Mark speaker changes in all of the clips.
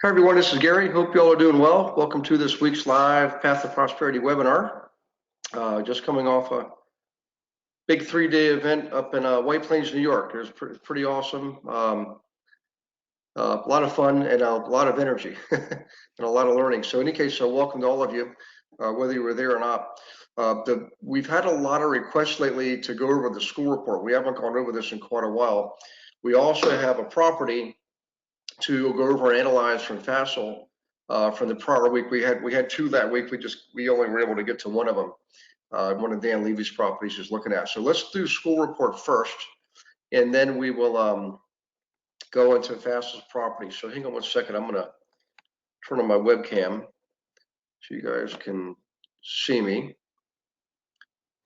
Speaker 1: Hi everyone, this is Gary. Hope you all are doing well. Welcome to this week's live Path to Prosperity webinar. Just coming off a big 3-day event up in White Plains, New York. It was pretty awesome. A lot of fun and a lot of energy and a lot of learning. So in any case, welcome to all of you, whether you were there or not. We've had a lot of requests lately to go over the school report. We haven't gone over this in quite a while. We also have a property to go over and analyze from Facil from the prior week. We had two that week. We only were able to get to one of them. One of Dan Levy's properties is looking at. So let's do school report first, and then we will go into Facil's property. So hang on one second. I'm gonna turn on my webcam so you guys can see me,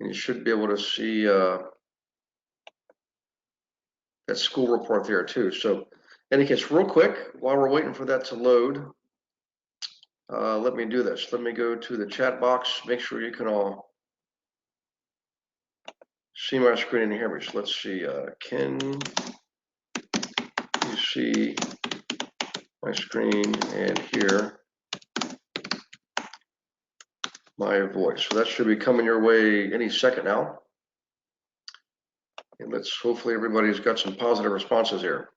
Speaker 1: and you should be able to see that school report there too. So in any case, real quick, while we're waiting for that to load, let me do this. Let me go to the chat box. Make sure you can all see my screen and hear me. So let's see. Can you see my screen and hear my voice? So that should be coming your way any second now. And let's hopefully everybody's got some positive responses here.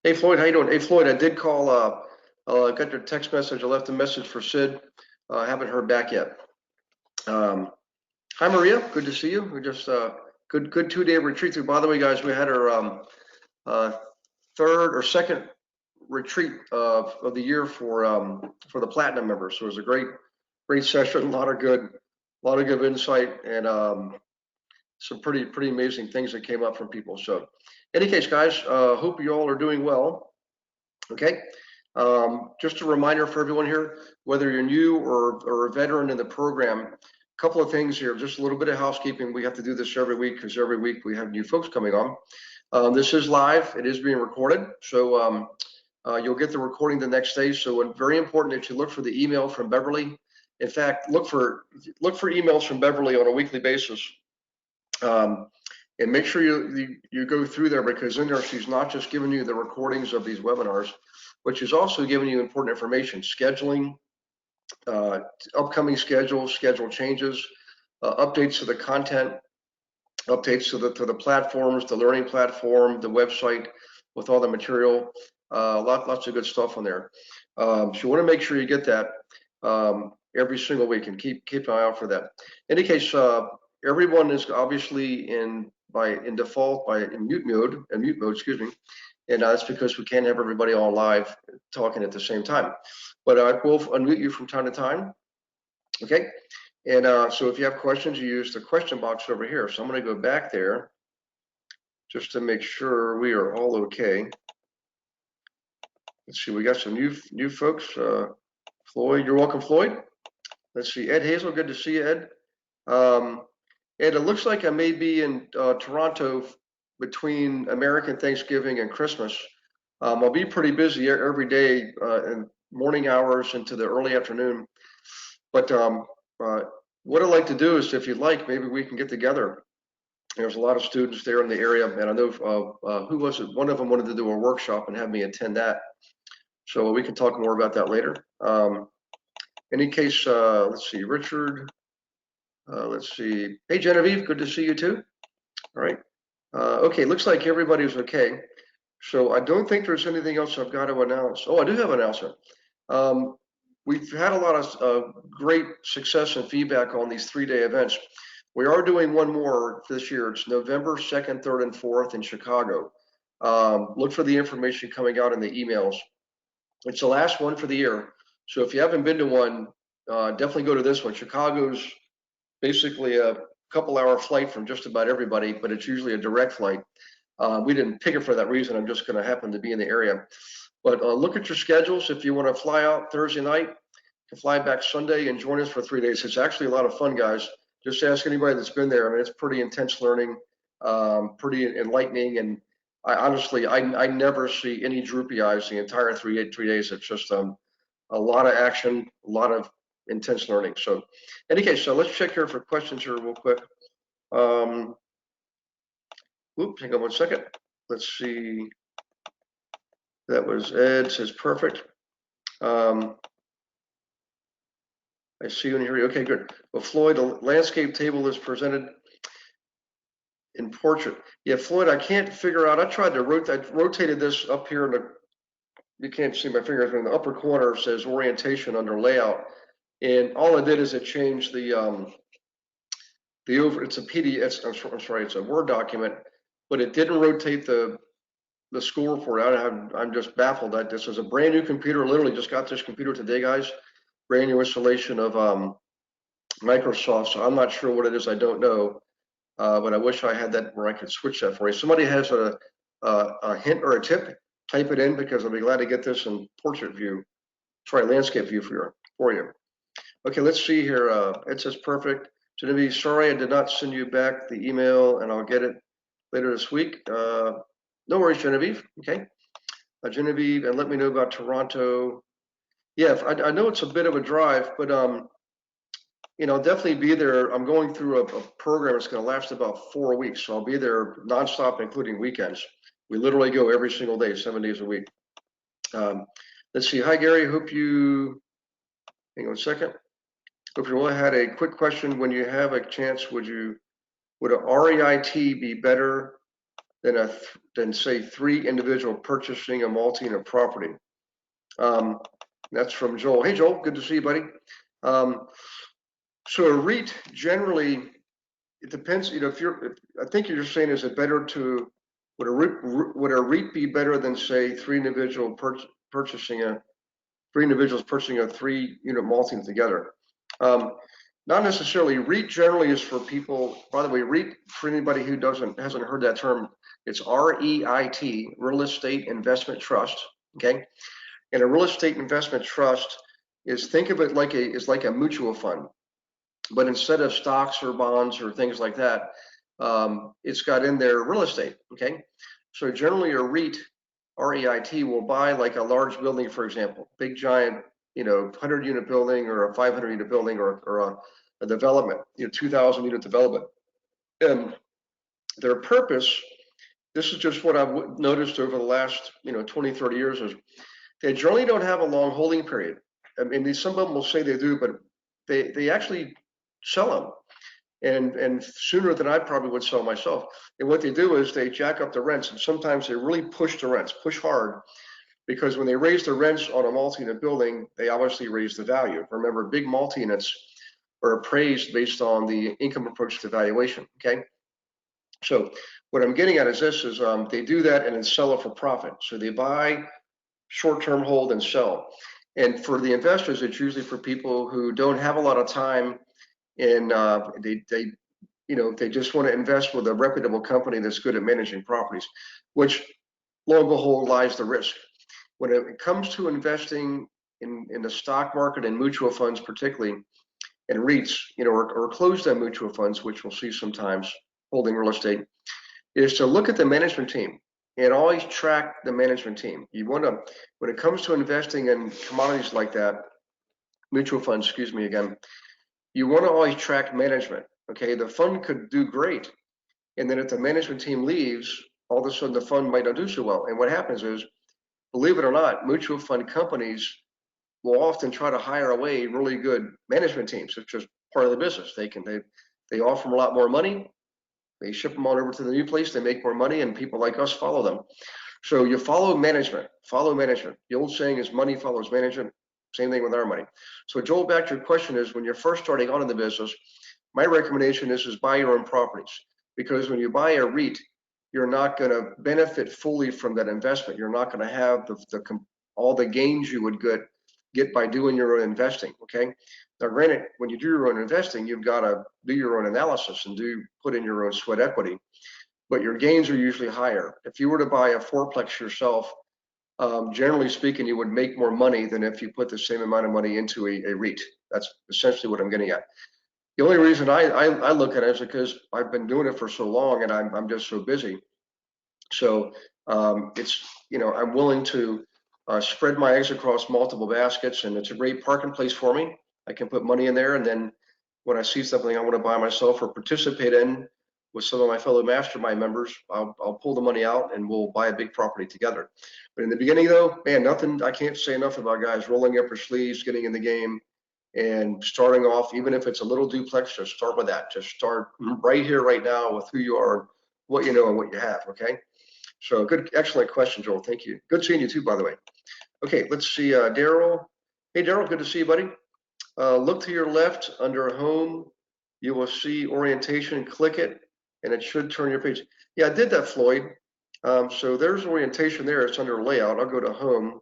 Speaker 1: Hey Floyd, how you doing? Hey Floyd, I did call. Got your text message. I left a message for Sid. Haven't heard back yet. Hi Maria, good to see you. We just good 2-day retreat through. By the way, guys, we had our third or second retreat of the year for the platinum members. So it was a great session. A lot of good insight and some pretty amazing things that came up from people. So in any case, guys, hope you all are doing well. Okay. Just a reminder for everyone here, whether you're new or a veteran in the program, a couple of things here, just a little bit of housekeeping. We have to do this every week because every week we have new folks coming on. This is live. It is being recorded. So you'll get the recording the next day. So it's very important that you look for the email from Beverly. In fact, look for emails from Beverly on a weekly basis. And make sure you go through there, because in there she's not just giving you the recordings of these webinars, but she's also giving you important information, scheduling, upcoming schedule changes, updates to the content, updates to the platforms, the learning platform, the website with all the material, lots of good stuff on there. So you want to make sure you get that every single week, and keep an eye out for that. In any case, everyone is obviously in default in mute mode, excuse me, and that's because we can't have everybody on live talking at the same time. But I will unmute you from time to time, okay? And so if you have questions, you use the question box over here. So I'm going to go back there just to make sure we are all okay. Let's see, we got some new folks. Floyd, you're welcome, Floyd. Let's see, Ed Hazel, good to see you, Ed. Ed, it looks like I may be in Toronto between American Thanksgiving and Christmas. I'll be pretty busy every day in morning hours into the early afternoon. But what I'd like to do is, if you'd like, maybe we can get together. There's a lot of students there in the area, and I know who was it? One of them wanted to do a workshop and have me attend that. So we can talk more about that later. Any case, let's see, Richard. Let's see. Hey, Genevieve, good to see you too. All right. Okay, looks like everybody's okay. So I don't think there's anything else I've got to announce. Oh, I do have an announcement. We've had a lot of great success and feedback on these 3-day events. We are doing one more this year. It's November 2nd, 3rd, and 4th in Chicago. Look for the information coming out in the emails. It's the last one for the year. So if you haven't been to one, definitely go to this one. Chicago's basically a couple-hour flight from just about everybody, but it's usually a direct flight. We didn't pick it for that reason. I'm just going to happen to be in the area. But look at your schedules. If you want to fly out Thursday night, you can fly back Sunday and join us for 3 days. It's actually a lot of fun, guys. Just ask anybody that's been there. I mean, it's pretty intense learning, pretty enlightening, and I never see any droopy eyes the entire 3 days. It's just a lot of action, a lot of intense learning. So, in any case, so let's check here for questions here real quick. Oops, hang on one second. Let's see. That was Ed says perfect. I see you in here. Okay, good. Well, Floyd, the landscape table is presented in portrait. Yeah, Floyd, I can't figure out. I tried to rotate. I rotated this up here in the. You can't see my fingers, but in the upper corner says orientation under layout, and all it did is it changed the over. It's a PDF. I'm sorry, it's a Word document, but it didn't rotate the score for it. I'm just baffled that this is a brand new computer. Literally just got this computer today, guys. Brand new installation of Microsoft. So I'm not sure what it is. I don't know. But I wish I had that where I could switch that for you. Somebody has a hint or a tip, type it in because I'll be glad to get this in portrait view. Sorry, landscape view for you. Okay, let's see here. It says perfect. Genevieve, sorry I did not send you back the email, and I'll get it later this week. No worries, Genevieve. Okay, Genevieve, and let me know about Toronto. Yeah, I know it's a bit of a drive, but you know, definitely be there. I'm going through a program that's going to last about 4 weeks, so I'll be there nonstop, including weekends. We literally go every single day, 7 days a week. Let's see. Hi, Gary. Hope you. Hang on a second. Hope you only had a quick question. When you have a chance, would a REIT be better than say 3 individual purchasing a multi-unit property? That's from Joel. Hey, Joel. Good to see you, buddy. So a REIT generally, it depends. You know, I think you're saying, is it better to would a REIT be better than say 3 individuals purchasing a 3-unit multi together? Not necessarily. REIT generally is for people. By the way, REIT, for anybody who hasn't heard that term, it's REIT, Real Estate Investment Trust. Okay, and a real estate investment trust is, think of it like a mutual fund, but instead of stocks or bonds or things like that, it's got in there real estate. Okay, so generally a REIT, REIT, will buy like a large building, for example, big giant, 100-unit building or a 500-unit building or a development, 2,000-unit development. And their purpose, this is just what I've noticed over the last 20, 30 years, is they generally don't have a long holding period. I mean, some of them will say they do, but they actually sell them, and sooner than I probably would sell myself. And what they do is they jack up the rents, and sometimes they really push the rents, push hard, because when they raise the rents on a multi-unit building, they obviously raise the value. Remember, big multi-units are appraised based on the income approach to valuation. Okay, so what I'm getting at is this: they do that and then sell it for profit. So they buy, short-term hold, and sell. And for the investors, it's usually for people who don't have a lot of time, and they just want to invest with a reputable company that's good at managing properties, which lo and behold lies the risk. When it comes to investing in the stock market and mutual funds, particularly, and REITs, or closed-end mutual funds, which we'll see sometimes holding real estate, is to look at the management team and always track the management team. You want to, when it comes to investing in commodities like that, mutual funds, excuse me again, you want to always track management. Okay, the fund could do great, and then if the management team leaves, all of a sudden the fund might not do so well. And what happens is, believe it or not, mutual fund companies will often try to hire away really good management teams. It's just part of the business. They offer them a lot more money. They ship them on over to the new place. They make more money, and people like us follow them. So you follow management. Follow management. The old saying is money follows management. Same thing with our money. So Joel, back to your question is, when you're first starting out in the business, my recommendation is buy your own properties, because when you buy a REIT, you're not going to benefit fully from that investment. You're not going to have all the gains you would get by doing your own investing. Okay. Now, granted, when you do your own investing, you've got to do your own analysis and put in your own sweat equity, but your gains are usually higher. If you were to buy a fourplex yourself, generally speaking, you would make more money than if you put the same amount of money into a REIT. That's essentially what I'm getting at. The only reason I look at it is because I've been doing it for so long, and I'm just so busy. So it's, I'm willing to spread my eggs across multiple baskets, and it's a great parking place for me. I can put money in there, and then when I see something I want to buy myself or participate in, with some of my fellow mastermind members. I'll pull the money out and we'll buy a big property together. But in the beginning though, man, nothing, I can't say enough about guys rolling up their sleeves, getting in the game and starting off, even if it's a little duplex, just start with that. Just start right here, right now with who you are, what you know and what you have, okay? So good, excellent question, Joel, thank you. Good seeing you too, by the way. Okay, let's see, Daryl. Hey, Daryl, good to see you, buddy. Look to your left under home, you will see orientation, click it, and it should turn your page. Yeah, I did that, Floyd. So there's orientation there, it's under layout. I'll go to home.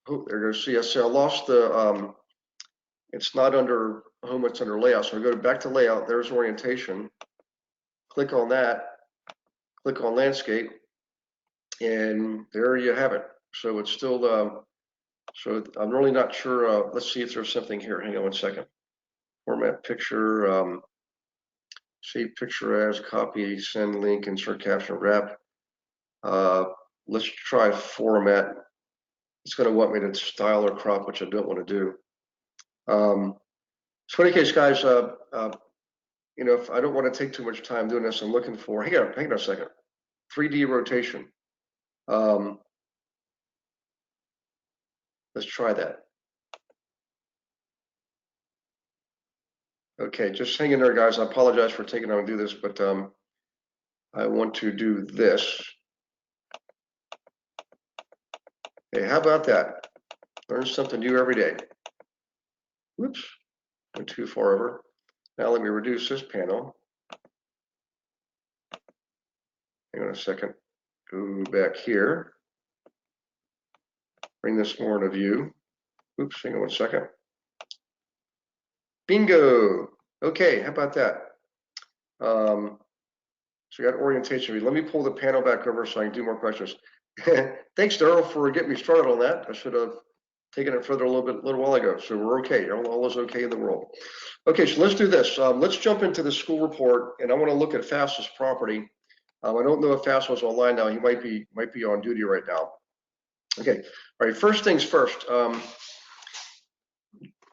Speaker 1: Oh, there goes, see, I lost the, it's not under home, it's under layout. So I go back to layout, there's orientation. Click on that, click on landscape, and there you have it. So it's still, so I'm really not sure. Let's see if there's something here. Hang on one second. Format picture, save picture as, copy, send link, insert caption, wrap. Let's try format. It's going to want me to style or crop, which I don't want to do. So in any case, guys, you know, if I don't want to take too much time doing this, I'm looking for, hang on a second, 3D rotation. Let's try that. Okay, just hang in there, guys. I apologize for taking time to do this, but I want to do this. Hey, how about that? Learn something new every day. Whoops, went too far over. Now let me reduce this panel. Hang on a second. Go back here. Bring this more into view. Oops, hang on one second. Bingo. Okay, how about that? So we got orientation. Let me pull the panel back over so I can do more questions. Thanks, Daryl, for getting me started on that. I should have taken it further a little while ago. So we're okay. All is okay in the world. Okay, so let's do this. Let's jump into the school report, and I want to look at Fastest property. I don't know if Fast was online now. He might be on duty right now. Okay. All right. First things first.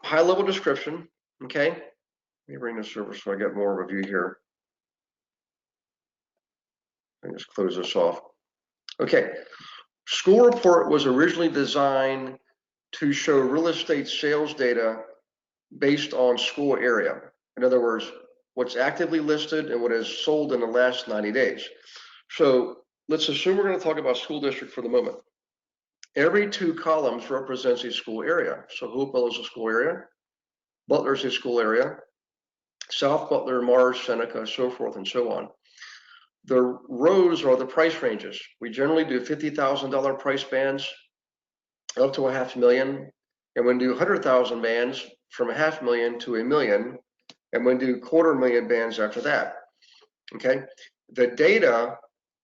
Speaker 1: High level description. Okay. Let me bring this over so I get more of a view here. And just close this off. Okay. School report was originally designed to show real estate sales data based on school area. In other words, what's actively listed and what is sold in the last 90 days. So let's assume we're going to talk about school district for the moment. Every 2 columns represents a school area. So Hopewell is a school area, Butler is a school area, South Butler, Mars, Seneca, so forth and so on. The rows are the price ranges. We generally do $50,000 price bands up to $500,000, and we do 100,000 bands from $500,000 to $1 million, and we do $250,000 bands after that. Okay, the data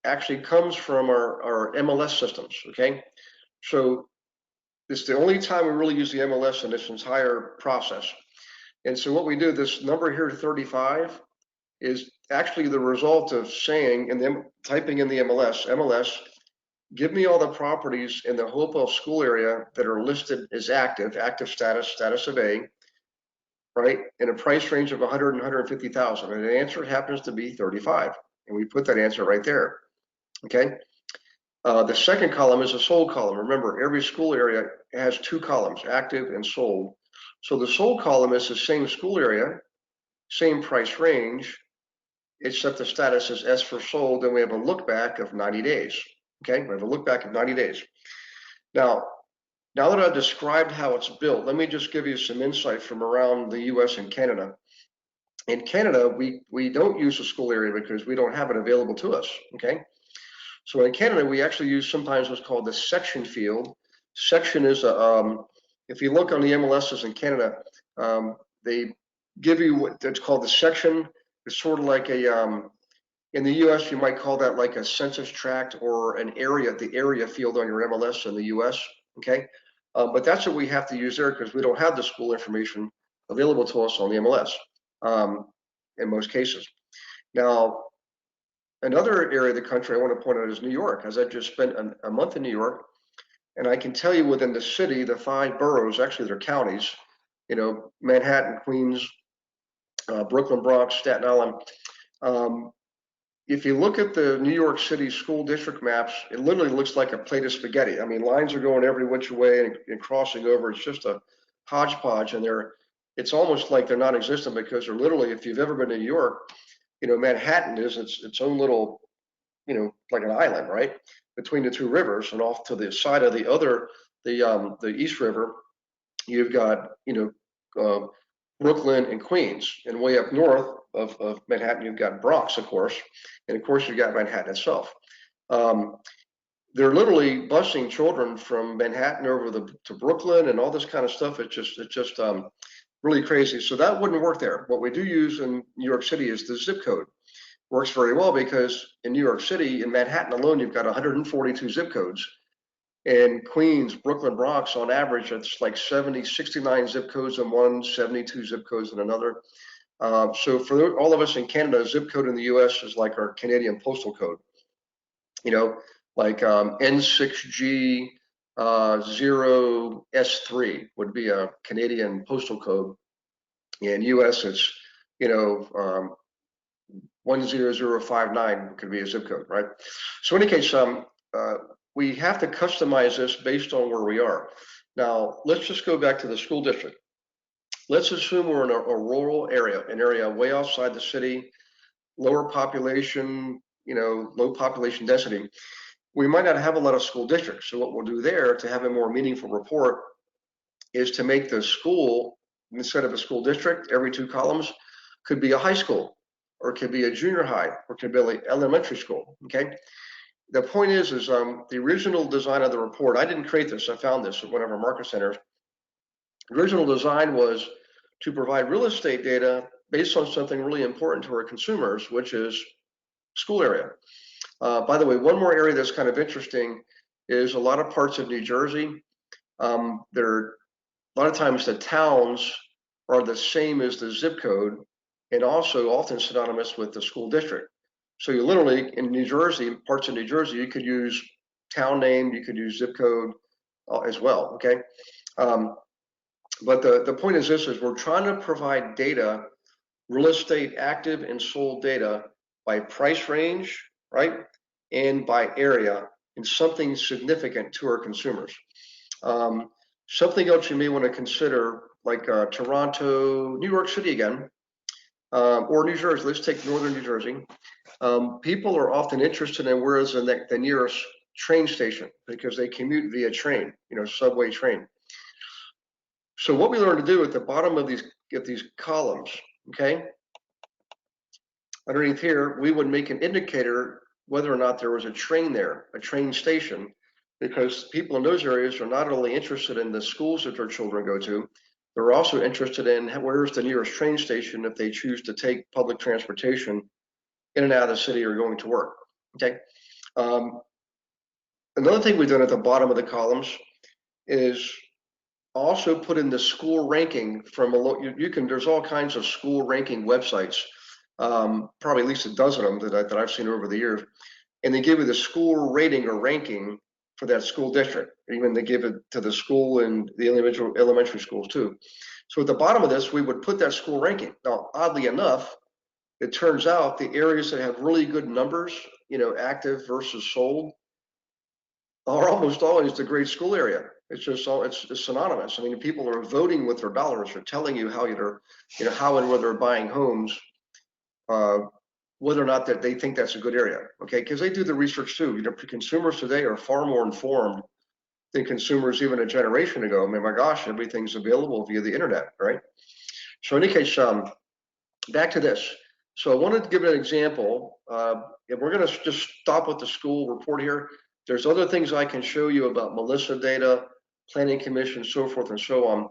Speaker 1: actually comes from our MLS systems. Okay, so it's the only time we really use the MLS in this entire process. And so what we do, this number here, 35, is actually the result of saying, and then typing in the MLS, give me all the properties in the Hopewell school area that are listed as active status of A, right, in a price range of 100 and 150,000. And the answer happens to be 35. And we put that answer right there. Okay. The second column is a sold column. Remember, every school area has 2 columns, active and sold. So the sold column is the same school area, same price range, except the status is S for sold, and we have a look back of 90 days. Okay, we have a look back of 90 days. Now that I've described how it's built, let me just give you some insight from around the US and Canada. In Canada, we don't use a school area because we don't have it available to us. Okay. So in Canada, we actually use sometimes what's called the section field. Section is if you look on the MLSs in Canada, they give you what it's called the section. It's sort of like a, in the US, you might call that like a census tract or an area, the area field on your MLS in the US, okay? But that's what we have to use there because we don't have the school information available to us on the MLS in most cases. Now, another area of the country I want to point out is New York, as I just spent a month in New York, and I can tell you within the city, the 5 boroughs, actually they're counties, you know, Manhattan, Queens, Brooklyn, Bronx, Staten Island. If you look at the New York City school district maps, it literally looks like a plate of spaghetti. I mean, lines are going every which way and crossing over. It's just a hodgepodge, and it's almost like they're non-existent because they're literally, if you've ever been to New York, Manhattan is its own little, like an island, right, between the two rivers, and off to the side of the East River, you've got, Brooklyn and Queens, and way up north of Manhattan, you've got Bronx, of course, and of course you've got Manhattan itself. They're literally busing children from Manhattan over to Brooklyn and all this kind of stuff. It's just really crazy. So that wouldn't work there. What we do use in New York City is the zip code. Works very well because in New York City, in Manhattan alone, you've got 142 zip codes. In Queens, Brooklyn, Bronx, on average, it's like 69 zip codes in one, 72 zip codes in another. So for all of us in Canada, a zip code in the US is like our Canadian postal code. Like N6G 0S3 would be a Canadian postal code. In US, it's, 10059 could be a zip code, right? So in any case, we have to customize this based on where we are. Now, let's just go back to the school district. Let's assume we're in a rural area, an area way outside the city, lower population, low population density. We might not have a lot of school districts. So what we'll do there to have a more meaningful report is to make the school, instead of a school district, every 2 columns could be a high school, or it could be a junior high, or it could be an elementary school, okay? The point is the original design of the report, I didn't create this, I found this at one of our market centers. The original design was to provide real estate data based on something really important to our consumers, which is school area. By the way, one more area that's kind of interesting is a lot of parts of New Jersey. A lot of times the towns are the same as the zip code, and also often synonymous with the school district. So you literally, in New Jersey, parts of New Jersey, you could use town name, you could use zip code as well, okay? But the point is this, is we're trying to provide data, real estate active and sold data by price range, right? And by area, and something significant to our consumers. Something else you may want to consider, like Toronto, New York City again, or New Jersey. Let's take northern New Jersey. People are often interested in where is the nearest train station, because they commute via train, subway train. So what we learned to do at the bottom of these columns, okay, underneath here, we would make an indicator whether or not there was a train there, a train station, because people in those areas are not only interested in the schools that their children go to, they're also interested in where's the nearest train station if they choose to take public transportation in and out of the city or going to work, okay? Another thing we've done at the bottom of the columns is also put in the school ranking from there's all kinds of school ranking websites, probably at least a dozen of them that I've seen over the years, and they give you the school rating or ranking for that school district. Even they give it to the school and the individual elementary schools too. So at the bottom of this, we would put that school ranking. Now, oddly enough, it turns out the areas that have really good numbers, active versus sold, are almost always the great school area. It's just it's synonymous. I mean, people are voting with their dollars. They're telling you how how and where they're buying homes, whether or not that they think that's a good area. Okay, because they do the research too. Consumers today are far more informed than consumers even a generation ago. I mean, my gosh, everything's available via the internet, right? So in any case, back to this. So I wanted to give an example. If we're going to just stop with the school report here, there's other things I can show you about Melissa data, Planning Commission, so forth and so on.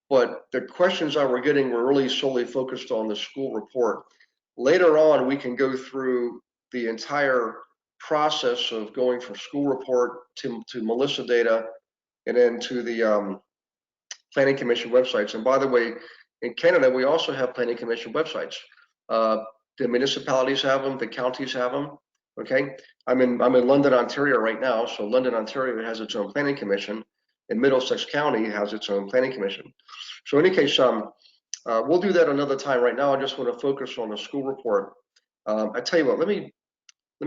Speaker 1: But the questions I were getting were really solely focused on the school report. Later on, we can go through the entire process of going from school report to Melissa data, and then to the Planning Commission websites. And by the way, in Canada, we also have Planning Commission websites. The municipalities have them, the counties have them. Okay, I'm in London, Ontario right now. So London, Ontario has its own Planning Commission, and Middlesex County has its own Planning Commission. So in any case, We'll do that another time. Right now, I just want to focus on the school report. I tell you what, let me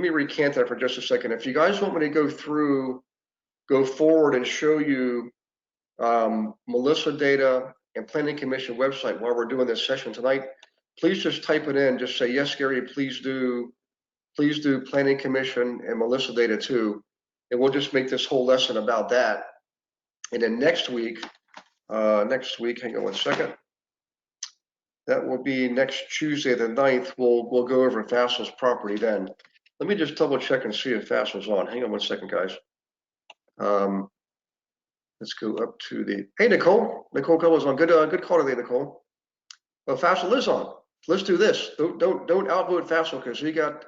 Speaker 1: recant that for just a second. If you guys want me to go forward and show you Melissa data and Planning Commission website while we're doing this session tonight, please just type it in. Just say, yes, Gary, please do Planning Commission and Melissa data too. And we'll just make this whole lesson about that. And then next week, hang on one second. That will be next Tuesday, the 9th. We'll go over Fassel's property then. Let me just double check and see if Fassel's on. Hang on one second, guys. Let's go up to the, hey, Nicole. Nicole Cole's on. Good call today, Nicole. Well, Fassel is on. Let's do this. Don't outvote Fassel because he got,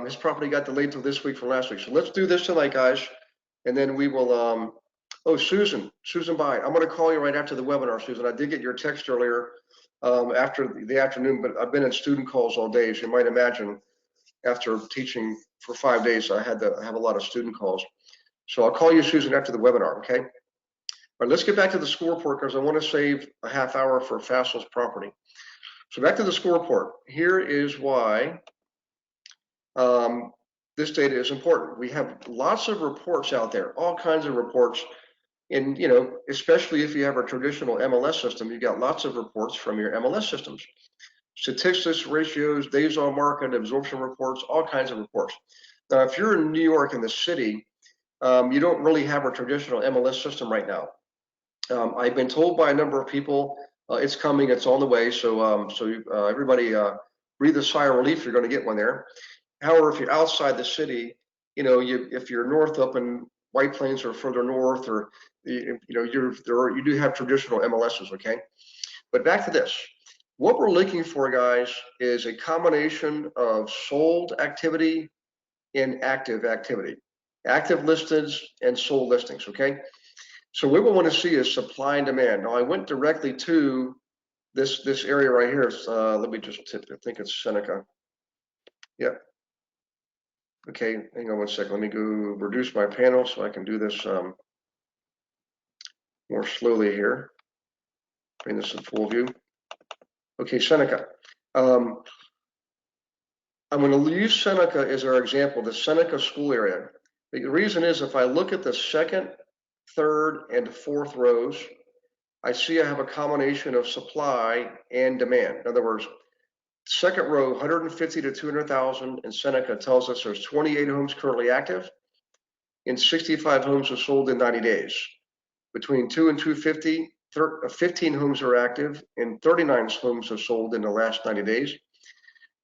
Speaker 1: his property got delayed till this week from last week. So let's do this tonight, guys. And then we will, oh, Susan Bye. I'm going to call you right after the webinar, Susan. I did get your text earlier after the afternoon, but I've been in student calls all day. As you might imagine, after teaching for 5 days, I have a lot of student calls. So I'll call you, Susan, after the webinar, okay? All right, let's get back to the school report because I want to save a half hour for Fassel's property. So back to the school report. Here is why this data is important. We have lots of reports out there, all kinds of reports. And, you know, especially if you have a traditional MLS system, you've got lots of reports from your MLS systems. Statistics, ratios, days on market, absorption reports, all kinds of reports. Now, if you're in New York in the city, you don't really have a traditional MLS system right now. I've been told by a number of people it's coming, it's on the way. So, everybody breathe a sigh of relief. You're going to get one there. However, if you're outside the city, you know, if you're north up in White Plains or further north, or you know, you do have traditional MLSs, okay? But back to this. What we're looking for, guys, is a combination of sold activity and active activity, active listings and sold listings, okay? So what we want to see is supply and demand. Now I went directly to this area right here. Let me just tip, I think it's Seneca. Yeah. Okay, hang on one second. Let me go reduce my panel so I can do this more slowly here. Bring this in full view. Okay, Seneca. I'm going to use Seneca as our example, the Seneca school area. The reason is if I look at the second, third, and fourth rows, I see I have a combination of supply and demand. In other words, second row, 150 to 200,000 in Seneca tells us there's 28 homes currently active and 65 homes are sold in 90 days. Between 2 and 250, 15 homes are active and 39 homes are sold in the last 90 days.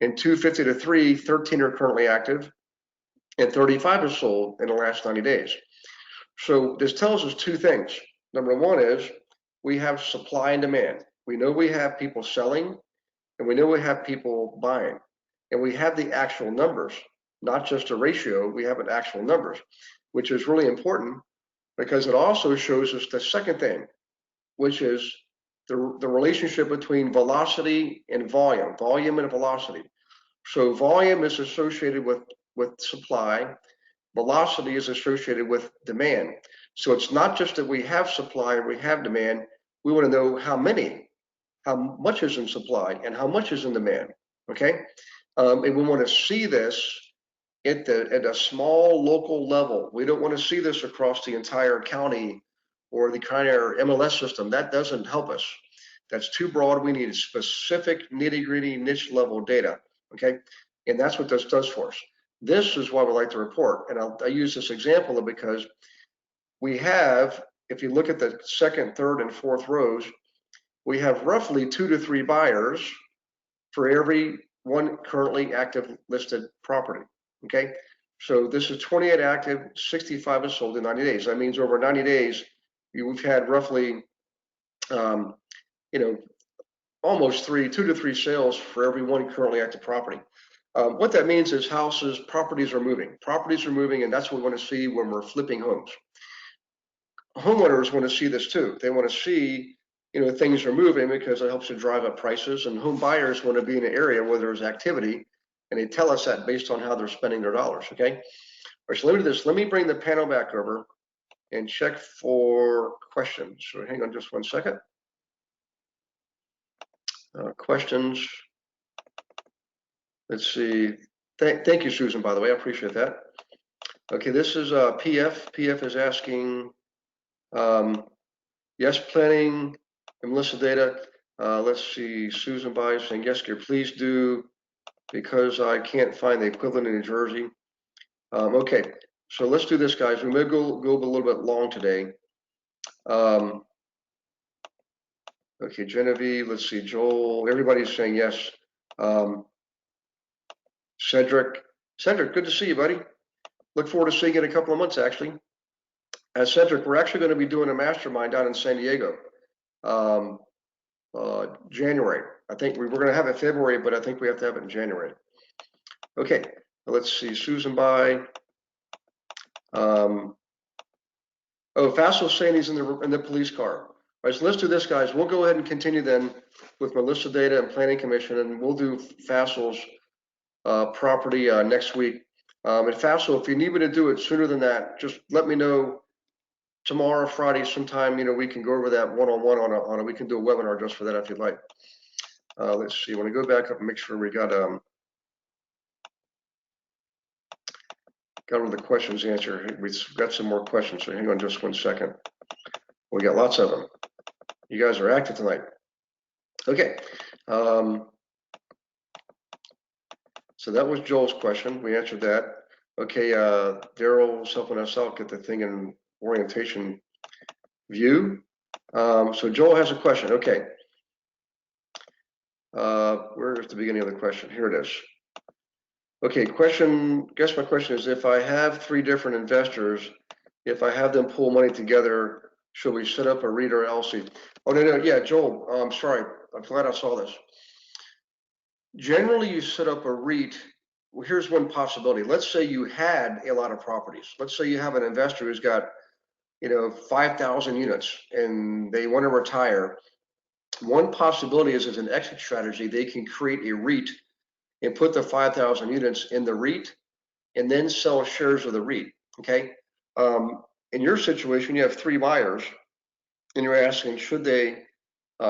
Speaker 1: In 250 to 3, 13 are currently active and 35 are sold in the last 90 days. So this tells us two things. Number one is we have supply and demand. We know we have people selling and we know we have people buying, and we have the actual numbers, not just a ratio. We have an actual numbers, which is really important because it also shows us the second thing, which is the relationship between velocity and volume and velocity. So volume is associated with supply, velocity is associated with demand. So it's not just that we have supply and we have demand, we want to know how much is in supply and how much is in demand, okay? And we want to see this at a small local level. We don't want to see this across the entire county or the entire MLS system. That doesn't help us. That's too broad. We need specific nitty-gritty niche level data, okay? And that's what this does for us. This is why we like to report. And I use this example because we have, if you look at the second, third, and fourth rows, we have roughly 2 to 3 buyers for every one currently active listed property, okay? So this is 28 active, 65 is sold in 90 days. That means over 90 days, we've had roughly, you know, almost 2 to 3 sales for every one currently active property. What that means is properties are moving. Properties are moving, and that's what we want to see when we're flipping homes. Homeowners want to see this too. They want to see, you know, things are moving because it helps to drive up prices, and home buyers want to be in an area where there's activity, and they tell us that based on how they're spending their dollars, okay? All right, so let me do this. Let me bring the panel back over and check for questions. So hang on just one second. Questions? Let's see. Thank you, Susan, by the way. I appreciate that. Okay, this is PF. PF is asking, yes, planning and Melissa data. Let's see, Susan By saying, yes, Gary, please do, because I can't find the equivalent in New Jersey. Okay, so let's do this, guys. We may go a little bit long today. Okay, Genevieve, let's see, Joel, everybody's saying yes. Cedric, good to see you, buddy. Look forward to seeing you in a couple of months, actually. Cedric, we're actually going to be doing a mastermind down in San Diego, January. I think we were going to have it February, but I think we have to have it in January. Okay, let's see, Susan By. Oh, Fasso's saying he's in the police car. All right, so let's do this, guys. We'll go ahead and continue then with Melissa Data and Planning Commission, and we'll do Fasso's property next week. And Fasso, if you need me to do it sooner than that, just let me know tomorrow, Friday, sometime. You know, we can go over that one-on-one on a. We can do a webinar just for that if you'd like. Let's see. When I go back up and make sure we got all the questions answered. We've got some more questions, so hang on just 1 second. We got lots of them. You guys are active tonight. Okay. So that was Joel's question. We answered that. Okay, Daryl's helping us out get the thing in orientation view. So Joel has a question. Okay. Where's the beginning of the question? Here it is. Okay, question, guess my question is, if I have 3 different investors, if I have them pull money together, should we set up a REIT or LLC? Oh, no, yeah, Joel, I'm sorry. I'm glad I saw this. Generally, you set up a REIT. Well, here's one possibility. Let's say you had a lot of properties. Let's say you have an investor who's got, 5,000 units and they want to retire. One possibility is, as an exit strategy, they can create a REIT and put the 5,000 units in the REIT and then sell shares of the REIT. Okay. In your situation, you have 3 buyers and you're asking, should they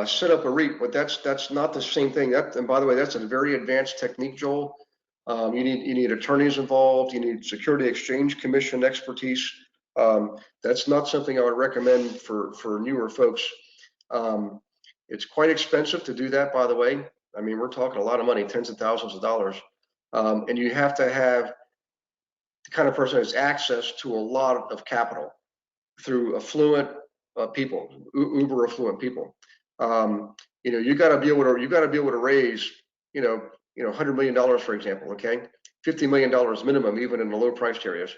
Speaker 1: set up a REIT? But that's not the same thing. And by the way, that's a very advanced technique, Joel. You need attorneys involved. You need Security Exchange Commission expertise. That's not something I would recommend for newer folks. It's quite expensive to do that, by the way. I mean, we're talking a lot of money, tens of thousands of dollars. And you have to have the kind of person who has access to a lot of capital through affluent people, uber affluent people. You got to be able to raise, $100 million, for example, okay, $50 million minimum, even in the low priced areas,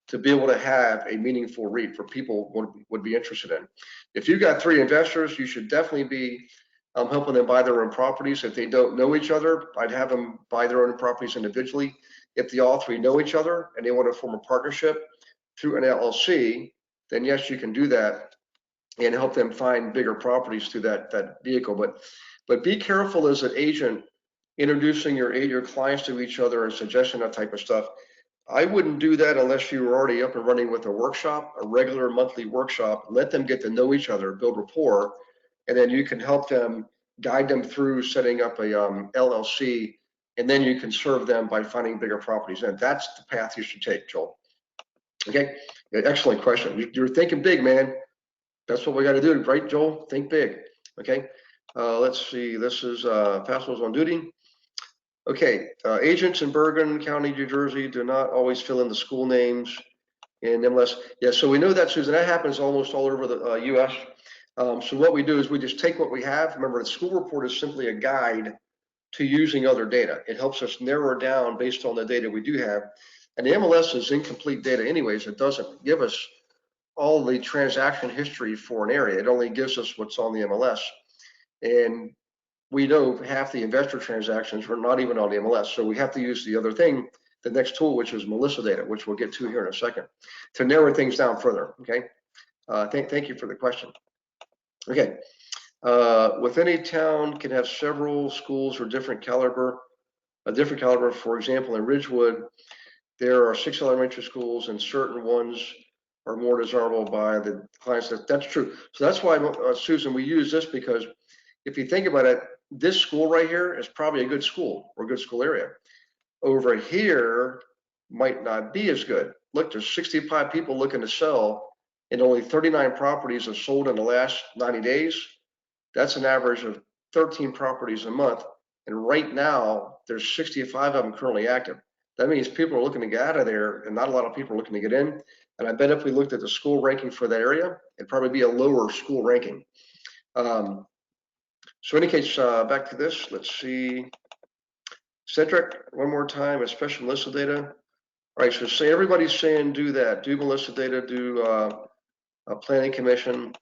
Speaker 1: to be able to have a meaningful REIT for people would be interested in. If you've got 3 investors, you should definitely be helping them buy their own properties. If they don't know each other, I'd have them buy their own properties individually. If they all 3 know each other and they want to form a partnership through an LLC, then yes, you can do that and help them find bigger properties through that vehicle. But be careful as an agent introducing your clients to each other and suggesting that type of stuff. I wouldn't do that unless you were already up and running with a workshop, a regular monthly workshop. Let them get to know each other, build rapport, and then you can help them, guide them through setting up a LLC, and then you can serve them by finding bigger properties. And that's the path you should take, Joel. Okay, excellent question. You're thinking big, man. That's what we got to do, right, Joel? Think big. Okay, let's see. This is Fasso's on duty. Okay, agents in Bergen County, New Jersey do not always fill in the school names in MLS. Yeah, so we know that, Susan. That happens almost all over the U.S. So what we do is we just take what we have. Remember, the school report is simply a guide to using other data. It helps us narrow down based on the data we do have. And the MLS is incomplete data anyways. It doesn't give us all the transaction history for an area. It only gives us what's on the MLS. And we know half the investor transactions were not even on the MLS. So we have to use the other thing, the next tool, which is Melissa data, which we'll get to here in a second, to narrow things down further. Okay. Thank you for the question. Okay. Within a town can have several schools or different caliber. For example, in Ridgewood, there are 6 elementary schools and certain ones are more desirable by the clients. That's true. So that's why, Susan, we use this, because if you think about it, this school right here is probably a good school or a good school area. Over here might not be as good. Look, there's 65 people looking to sell and only 39 properties have sold in the last 90 days. That's an average of 13 properties a month. And right now, there's 65 of them currently active. That means people are looking to get out of there and not a lot of people are looking to get in. And I bet if we looked at the school ranking for that area, it'd probably be a lower school ranking. So in any case, back to this, let's see. Centric, one more time, especially Melissa data. All right, so say everybody's saying do that, do Melissa data, do a planning commission,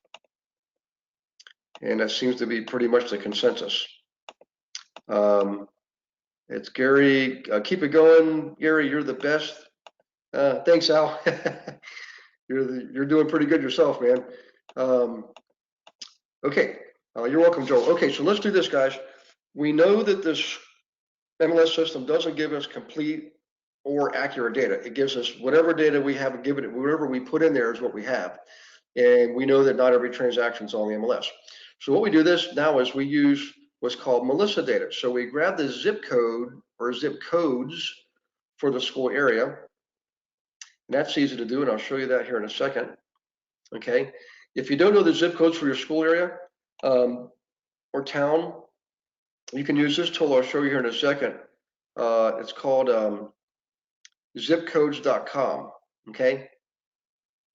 Speaker 1: and that seems to be pretty much the consensus. It's Gary, keep it going. Gary, you're the best. Thanks, Al. You're doing pretty good yourself, man. Okay, you're welcome, Joel. Okay, so let's do this, guys. We know that this MLS system doesn't give us complete or accurate data. It gives us whatever data we have given it, whatever we put in there is what we have. And we know that not every transaction is on the MLS. So what we do this now is we use what's called Melissa data. So we grab the zip code or zip codes for the school area. And that's easy to do, and I'll show you that here in a second. Okay. If you don't know the zip codes for your school area or town, you can use this tool I'll show you here in a second. It's called zipcodes.com, okay?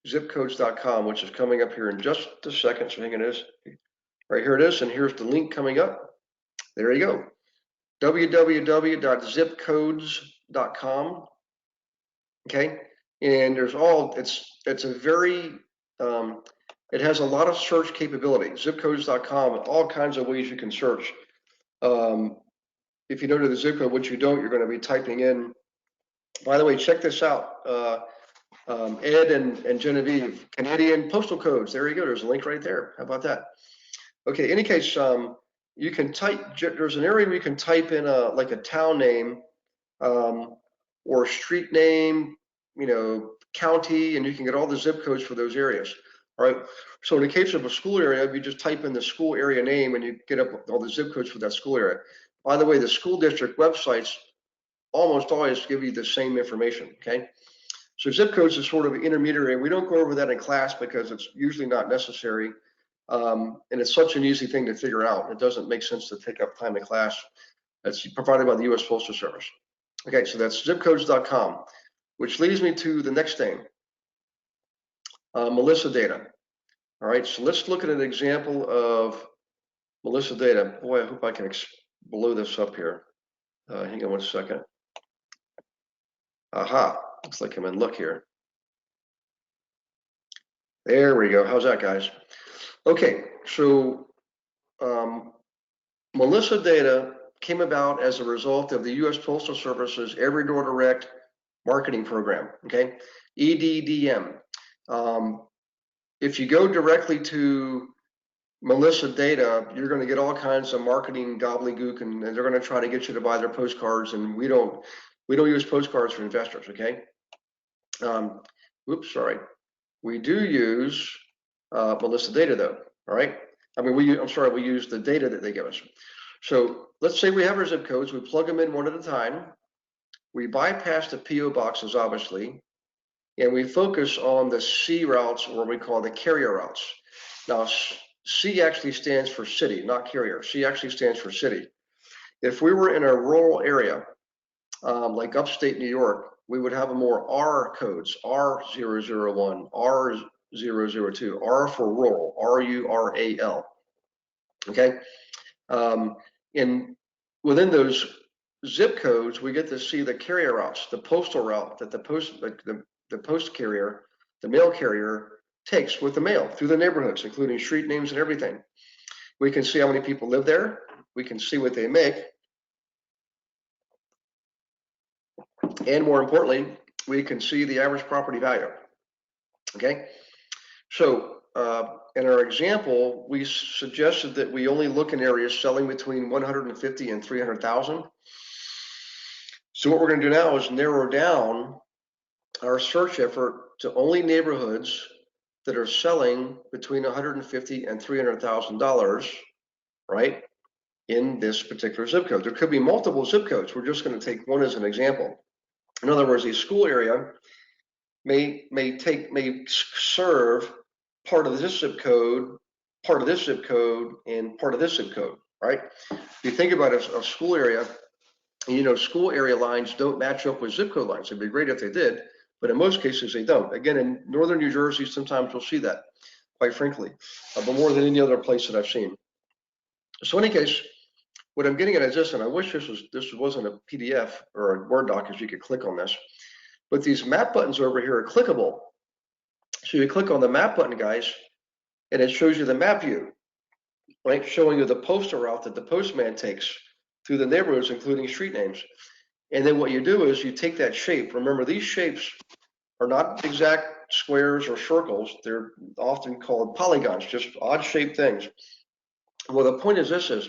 Speaker 1: Zipcodes.com, which is coming up here in just a second. So hang on, this. Right here it is, and here's the link coming up. There you go. www.zipcodes.com. Okay, and there's all it's a very it has a lot of search capability. Zipcodes.com, all kinds of ways you can search. If you know to the zip code, which you don't, you're going to be typing in. By the way, check this out. Ed and Genevieve, Canadian postal codes. There you go. There's a link right there. How about that? Okay. In any case, you can type. There's an area where you can type in like a town name or a street name, you know, county, and you can get all the zip codes for those areas. All right. So in the case of a school area, you just type in the school area name and you get up all the zip codes for that school area. By the way, the school district websites almost always give you the same information. Okay. So zip codes is sort of an intermediary. We don't go over that in class because it's usually not necessary. And it's such an easy thing to figure out. It doesn't make sense to take up time in class. That's provided by the U.S. Postal Service. Okay, so that's zipcodes.com, which leads me to the next thing, Melissa data. All right, so let's look at an example of Melissa data. Boy, I hope I can blow this up here. Hang on one second. Aha, looks like I'm in luck here. There we go. How's that, guys? Okay, so Melissa data came about as a result of the U.S. Postal Service's Every Door Direct marketing program, okay, EDDM. If you go directly to Melissa data, you're going to get all kinds of marketing gobbledygook, and they're going to try to get you to buy their postcards, and we don't use postcards for investors, okay? Oops, sorry. We do use Melissa data though, all right? I mean, we use the data that they give us. So let's say we have our zip codes, we plug them in one at a time. We bypass the PO boxes, obviously, and we focus on the C routes, or what we call the carrier routes. Now, C actually stands for city, not carrier. C actually stands for city. If we were in a rural area, like upstate New York, we would have more R codes, R001, R002, R for rural, RURAL, okay? And within those zip codes, we get to see the carrier routes, the postal route that the post carrier, the mail carrier takes with the mail through the neighborhoods, including street names and everything. We can see how many people live there. We can see what they make. And more importantly, we can see the average property value. Okay. So in our example, we suggested that we only look in areas selling between 150 and 300,000. So what we're going to do now is narrow down our search effort to only neighborhoods that are selling between $150,000 and $300,000, right? in this particular zip code. There could be multiple zip codes. We're just going to take one as an example. In other words, a school area may serve part of this zip code, part of this zip code, and part of this zip code, right? If you think about a school area, you know, school area lines don't match up with zip code lines. It'd be great if they did, but in most cases they don't. Again, in northern New Jersey, sometimes you'll see that, quite frankly, but more than any other place that I've seen. So in any case, what I'm getting at is this, and I wish this wasn't a PDF or a Word doc, because you could click on this, but these map buttons over here are clickable. So you click on the map button, guys, and it shows you the map view, right? Showing you the postal route that the postman takes through the neighborhoods, including street names. And then what you do is you take that shape. Remember, these shapes are not exact squares or circles. They're often called polygons, just odd shaped things. Well, the point is this is,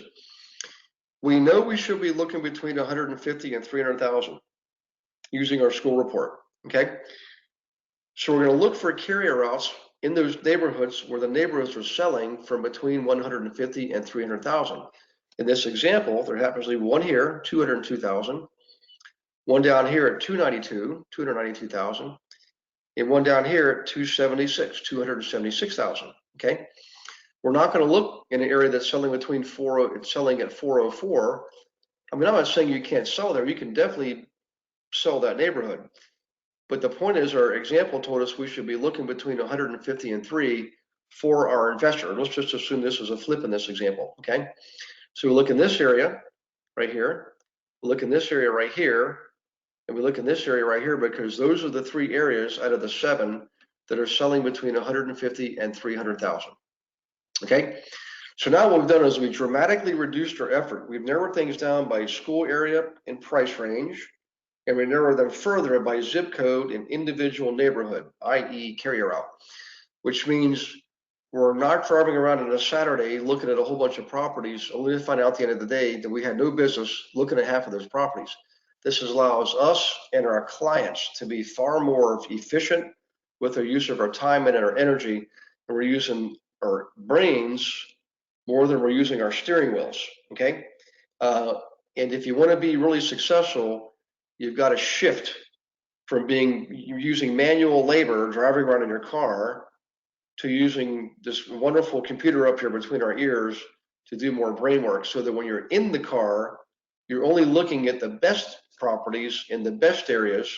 Speaker 1: we know we should be looking between 150 and 300,000 using our school report, okay? So we're going to look for carrier routes in those neighborhoods where the neighborhoods are selling from between 150 and 300,000. In this example, there happens to be one here, 202,000, one down here at 292,000, and one down here at 276,000, okay? We're not going to look in an area that's selling between it's selling at 404. I mean, I'm not saying you can't sell there. You can definitely sell that neighborhood. But the point is, our example told us we should be looking between 150 and 3 for our investor. Let's just assume this is a flip in this example, okay? So we look in this area right here, we look in this area right here, and we look in this area right here, because those are the 3 areas out of the 7 that are selling between 150 and 300,000. Okay, so now what we've done is we dramatically reduced our effort. We've narrowed things down by school area and price range, and we narrow them further by zip code and individual neighborhood, i.e. carrier route, which means we're not driving around on a Saturday looking at a whole bunch of properties, only to find out at the end of the day that we had no business looking at half of those properties. This allows us and our clients to be far more efficient with the use of our time and our energy, and we're using our brains more than we're using our steering wheels, okay? And if you want to be really successful, you've got to shift from using manual labor, driving around in your car, to using this wonderful computer up here between our ears to do more brain work, so that when you're in the car, you're only looking at the best properties in the best areas,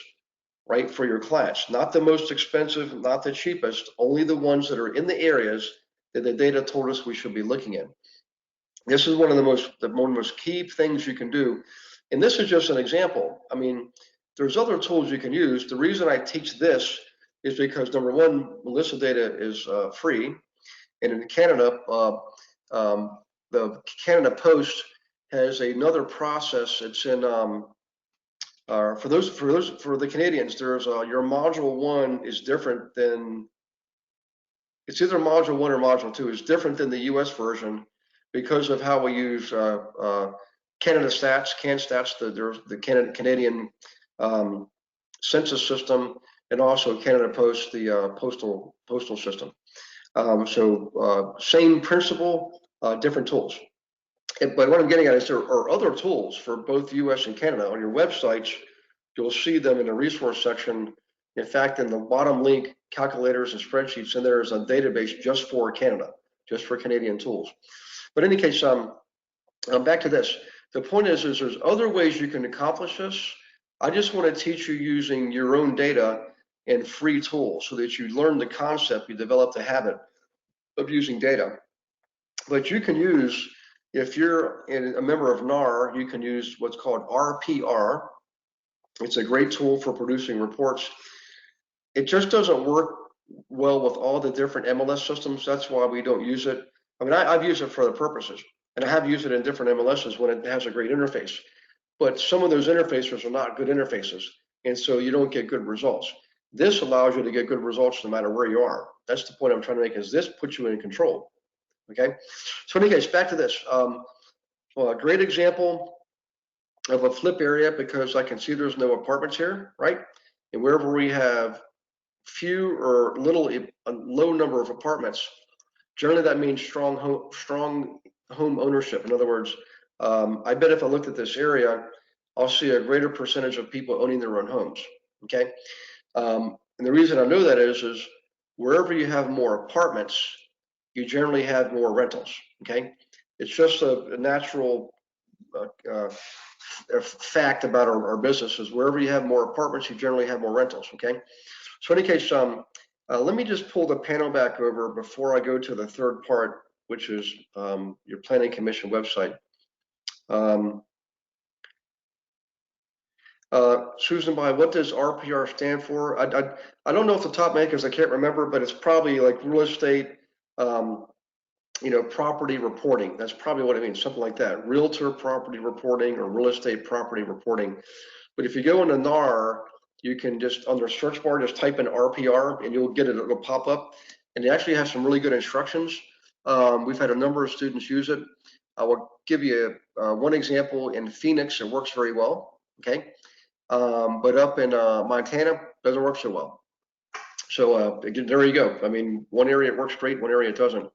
Speaker 1: right, for your clients. Not the most expensive, not the cheapest, only the ones that are in the areas that the data told us we should be looking at. This is one of the most key things you can do. And this is just an example. I mean, there's other tools you can use. The reason I teach this is because, number one, Melissa data is free. And in Canada, the Canada Post has another process. It's in, for the Canadians, there's your module 1 is different than, it's either module 1 or module 2 is different than the US version because of how we use Canada Stats, CanStats, the Canadian census system, and also Canada Post, the postal system. So same principle, different tools. But what I'm getting at is there are other tools for both US and Canada. On your websites, you'll see them in the resource section. In fact, in the bottom link, calculators and spreadsheets, and there is a database just for Canada, just for Canadian tools. But in any case, back to this. The point is there's other ways you can accomplish this. I just want to teach you using your own data and free tools so that you learn the concept, you develop the habit of using data. But you can use, if you're a member of NAR, you can use what's called RPR. It's a great tool for producing reports. It just doesn't work well with all the different MLS systems. That's why we don't use it. I mean, I've used it for other purposes, and I have used it in different MLSs when it has a great interface. But some of those interfaces are not good interfaces, and so you don't get good results. This allows you to get good results no matter where you are. That's the point I'm trying to make, is this puts you in control, okay? So in any case, back to this. Well, a great example of a flip area, because I can see there's no apartments here, right? And wherever we have few or a low number of apartments, generally that means strong home ownership. In other words, I bet if I looked at this area, I'll see a greater percentage of people owning their own homes. Okay, and the reason I know that is wherever you have more apartments, you generally have more rentals. Okay, it's just a natural fact about our business is wherever you have more apartments, you generally have more rentals. Okay, so in any case, let me just pull the panel back over before I go to the third part, which is your planning commission website. Susan, by what does RPR stand for? I don't know off the top of my head because I can't remember, but it's probably like real estate, property reporting. That's probably what it means, something like that. Realtor property reporting or real estate property reporting. But if you go into NAR, you can just under search bar just type in RPR and you'll get it. It'll pop up, and they actually have some really good instructions. We've had a number of students use it. I will give you one example in Phoenix. It works very well. Okay. But up in Montana, doesn't work so well. So there you go. I mean, one area it works great, one area it doesn't.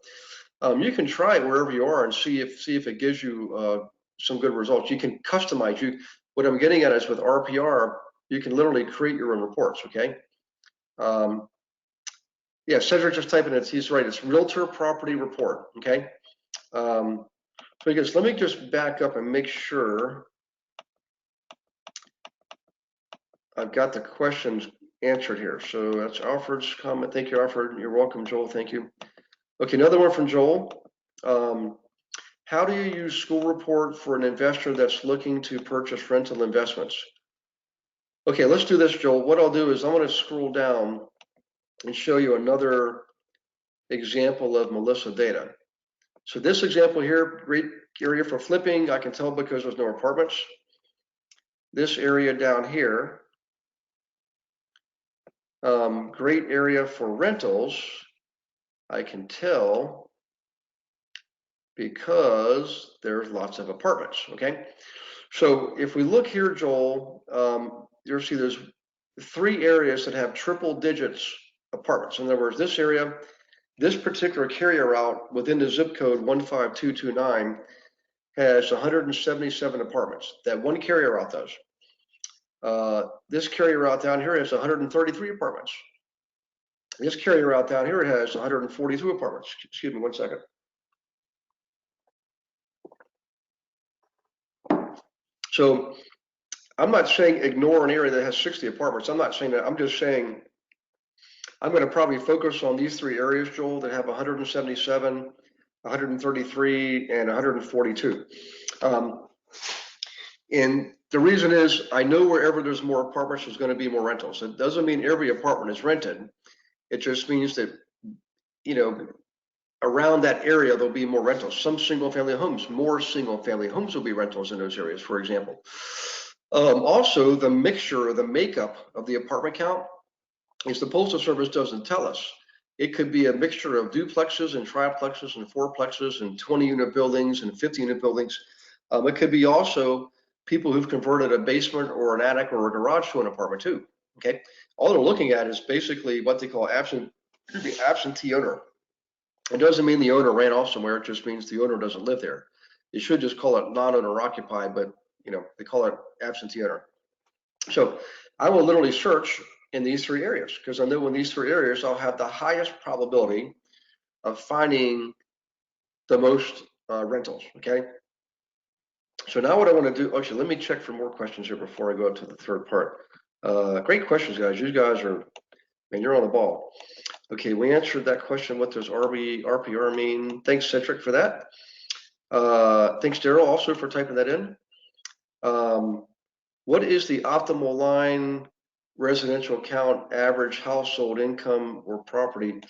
Speaker 1: You can try it wherever you are and see if it gives you some good results. You can customize. What I'm getting at is with RPR, you can literally create your own reports. Okay. Yeah, Cedric just typing it. He's right. It's Realtor Property Report. Okay. So I guess let me just back up and make sure I've got the questions answered here. So that's Alfred's comment. Thank you, Alfred. You're welcome, Joel. Thank you. Okay, another one from Joel. How do you use school report for an investor that's looking to purchase rental investments? Okay, let's do this, Joel. What I'll do is I'm going to scroll down and show you another example of Melissa data. So this example here, great area for flipping. I can tell because there's no apartments. This area down here, great area for rentals. I can tell because there's lots of apartments. Okay, so if we look here, Joel, you'll see there's 3 areas that have triple digits apartments. In other words, this area, this particular carrier route within the zip code 15229 has 177 apartments. That one carrier route does. This carrier route down here has 133 apartments. This carrier route down here has 142 apartments. Excuse me one second. So I'm not saying ignore an area that has 60 apartments. I'm not saying that. I'm just saying I'm going to probably focus on these 3 areas, Joel, that have 177, 133, and 142. And the reason is I know wherever there's more apartments, there's going to be more rentals. It doesn't mean every apartment is rented. It just means that, around that area, there'll be more rentals. Some single-family homes, more single-family homes will be rentals in those areas, for example. Also, the mixture or the makeup of the apartment count is the Postal Service doesn't tell us. It could be a mixture of duplexes and triplexes and fourplexes and 20-unit buildings and 50-unit buildings. It could be also people who've converted a basement or an attic or a garage to an apartment too. Okay, all they're looking at is basically what they call absentee owner. It doesn't mean the owner ran off somewhere. It just means the owner doesn't live there. You should just call it non-owner occupied, but they call it absentee owner. So I will literally search in these 3 areas because I know in these 3 areas I'll have the highest probability of finding the most rentals. Okay. So now what I want to do, actually, let me check for more questions here before I go up to the third part. Great questions, guys. You guys are, man, you're on the ball. Okay, we answered that question. What does RPR mean? Thanks, Cedric, for that. Thanks, Daryl, also for typing that in. What is the optimal line residential count, average household income or property?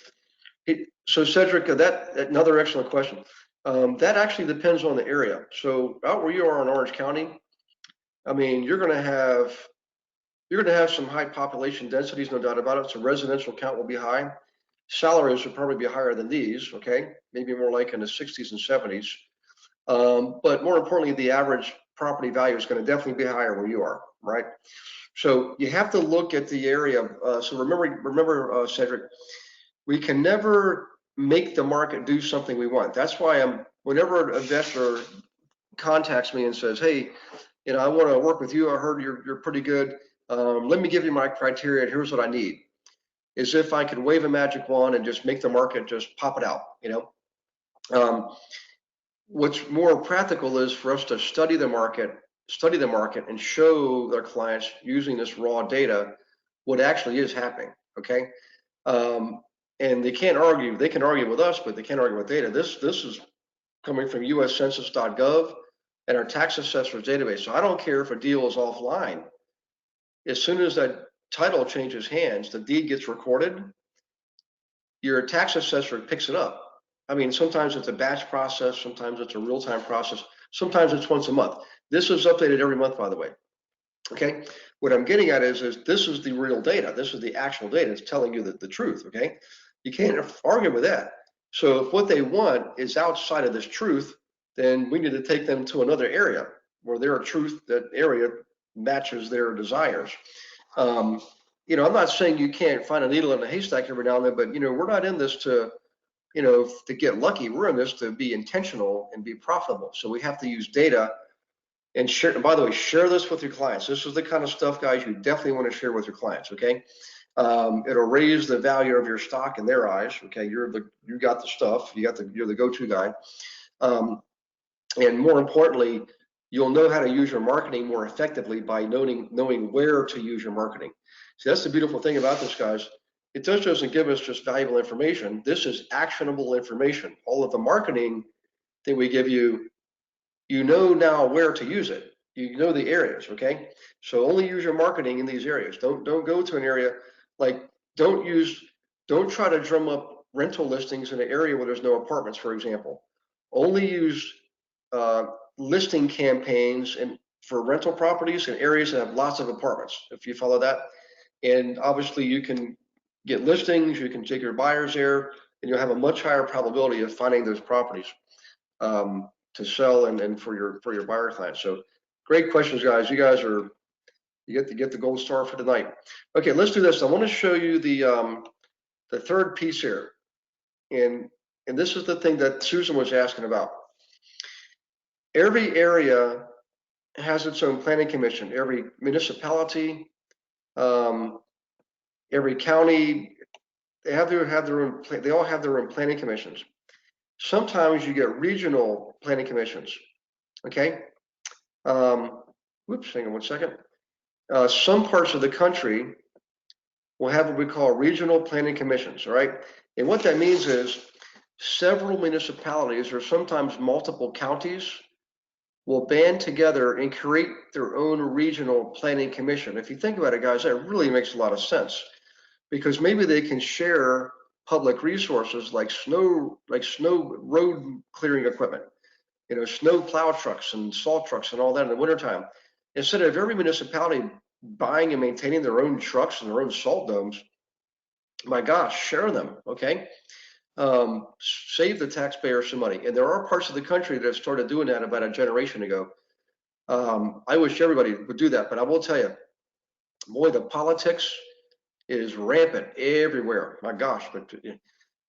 Speaker 1: So Cedric, that another excellent question. That actually depends on the area. So out where you are in Orange County, I mean, you're going to have some high population densities, no doubt about it. So residential count will be high. Salaries will probably be higher than these. Okay, maybe more like in the 60s and 70s. But more importantly, the average property value is going to definitely be higher where you are, right? So you have to look at the area. So remember, Cedric, we can never make the market do something we want. That's why whenever an investor contacts me and says, hey, I want to work with you. I heard you're pretty good. Let me give you my criteria, and here's what I need. As if I could wave a magic wand and just make the market just pop it out. What's more practical is for us to study the market, and show their clients using this raw data what actually is happening. Okay. And they can't argue. They can argue with us, but they can't argue with data. This is coming from USCensus.gov and our tax assessor's database. So I don't care if a deal is offline. As soon as that title changes hands, the deed gets recorded, your tax assessor picks it up. I mean, sometimes it's a batch process, sometimes it's a real-time process, sometimes it's once a month. This is updated every month, by the way. Okay, what I'm getting at is this is the real data. This is the actual data. It's telling you the truth. Okay, you can't argue with that. So if what they want is outside of this truth, then we need to take them to another area where their truth, that area matches their desires. I'm not saying you can't find a needle in a haystack every now and then, but we're not in this to get lucky. We're in this to be intentional and be profitable. So we have to use data and share. And by the way, share this with your clients. This is the kind of stuff, guys, you definitely want to share with your clients. Okay, it'll raise the value of your stock in their eyes. Okay, you got the stuff. You're the go-to guy. And more importantly, you'll know how to use your marketing more effectively by knowing where to use your marketing. See, that's the beautiful thing about this, guys. It doesn't give us just valuable information. This is actionable information. All of the marketing that we give you, you know now where to use it. You know the areas, okay? So only use your marketing in these areas. Don't go to an area like don't try to drum up rental listings in an area where there's no apartments, for example. Only use listing campaigns and for rental properties in areas that have lots of apartments, if you follow that. And obviously you can get listings, you can take your buyers there, and you'll have a much higher probability of finding those properties to sell and for your buyer clients. So great questions, guys. You guys are, you get the gold star for tonight. Okay, let's do this. I want to show you the third piece here. And this is the thing that Susan was asking about. Every area has its own planning commission. Every municipality, every county, they all have their own planning commissions. Sometimes you get regional planning commissions. Okay. Whoops, hang on one second. Some parts of the country will have what we call regional planning commissions. All right. And what that means is several municipalities or sometimes multiple counties will band together and create their own regional planning commission. If you think about it, guys, that really makes a lot of sense because maybe they can share public resources like snow road clearing equipment, snow plow trucks and salt trucks and all that in the wintertime. Instead of every municipality buying and maintaining their own trucks and their own salt domes, my gosh, share them, okay? Save the taxpayer some money. And there are parts of the country that have started doing that about a generation ago. I wish everybody would do that, but I will tell you, boy, the politics is rampant everywhere. My gosh, but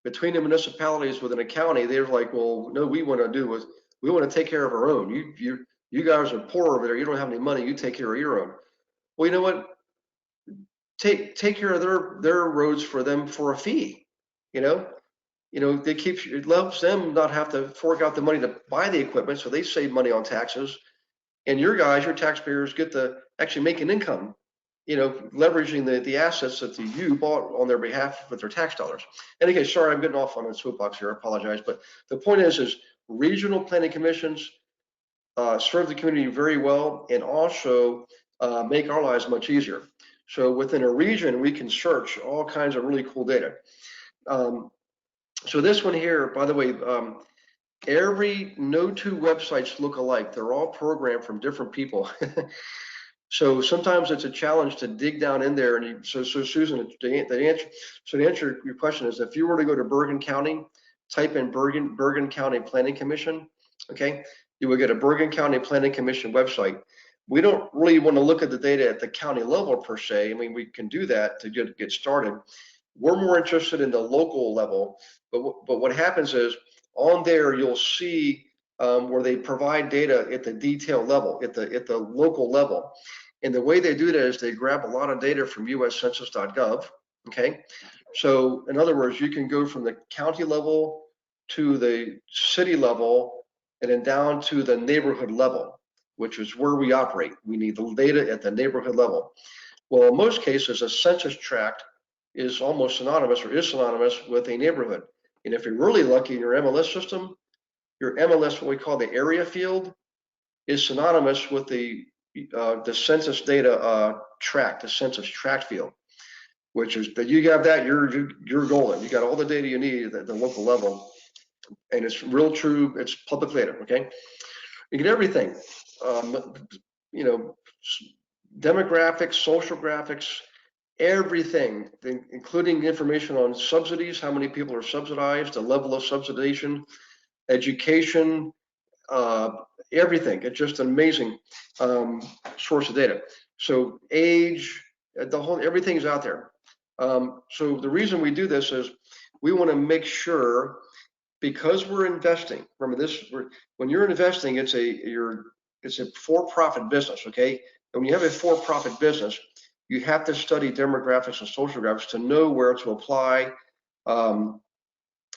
Speaker 1: between the municipalities within a county, they're like, well, no, we want to take care of our own. You guys are poor over there. You don't have any money. You take care of your own. Well, you know what? Take care of their roads for them for a fee. It helps them not have to fork out the money to buy the equipment, so they save money on taxes. And your taxpayers get to actually make an income, leveraging the assets that you bought on their behalf with their tax dollars. And again, sorry, I'm getting off on a soapbox here. I apologize. But the point is regional planning commissions serve the community very well and also make our lives much easier. So within a region, we can search all kinds of really cool data. So this one here, by the way, no two websites look alike. They're all programmed from different people. So sometimes it's a challenge to dig down in there. And so Susan, to answer your question is, if you were to go to Bergen County, type in Bergen County Planning Commission, okay, you will get a Bergen County Planning Commission website. We don't really want to look at the data at the county level per se. I mean, we can do that to get started. We're more interested in the local level, but what happens is on there you'll see where they provide data at the detail level, at the local level. And the way they do that is they grab a lot of data from uscensus.gov, okay? So in other words, you can go from the county level to the city level and then down to the neighborhood level, which is where we operate. We need the data at the neighborhood level. Well, in most cases, a census tract is almost synonymous or is synonymous with a neighborhood. And if you're really lucky in your MLS system, your MLS, what we call the area field, is synonymous with the census data tract, the census tract field, which is that you have that, you're golden. You got all the data you need at the local level, and it's real true. It's public data. Okay, you get everything. You know, demographics, social graphics, everything, including information on subsidies, how many people are subsidized, the level of subsidization, education, everything. It's just an amazing source of data. So age, the whole, everything's out there. So the reason we do this is we want to make sure, because we're investing. Remember this: when you're investing, it's a for-profit business, okay? And when you have a for-profit business, you have to study demographics and social graphics to know where to apply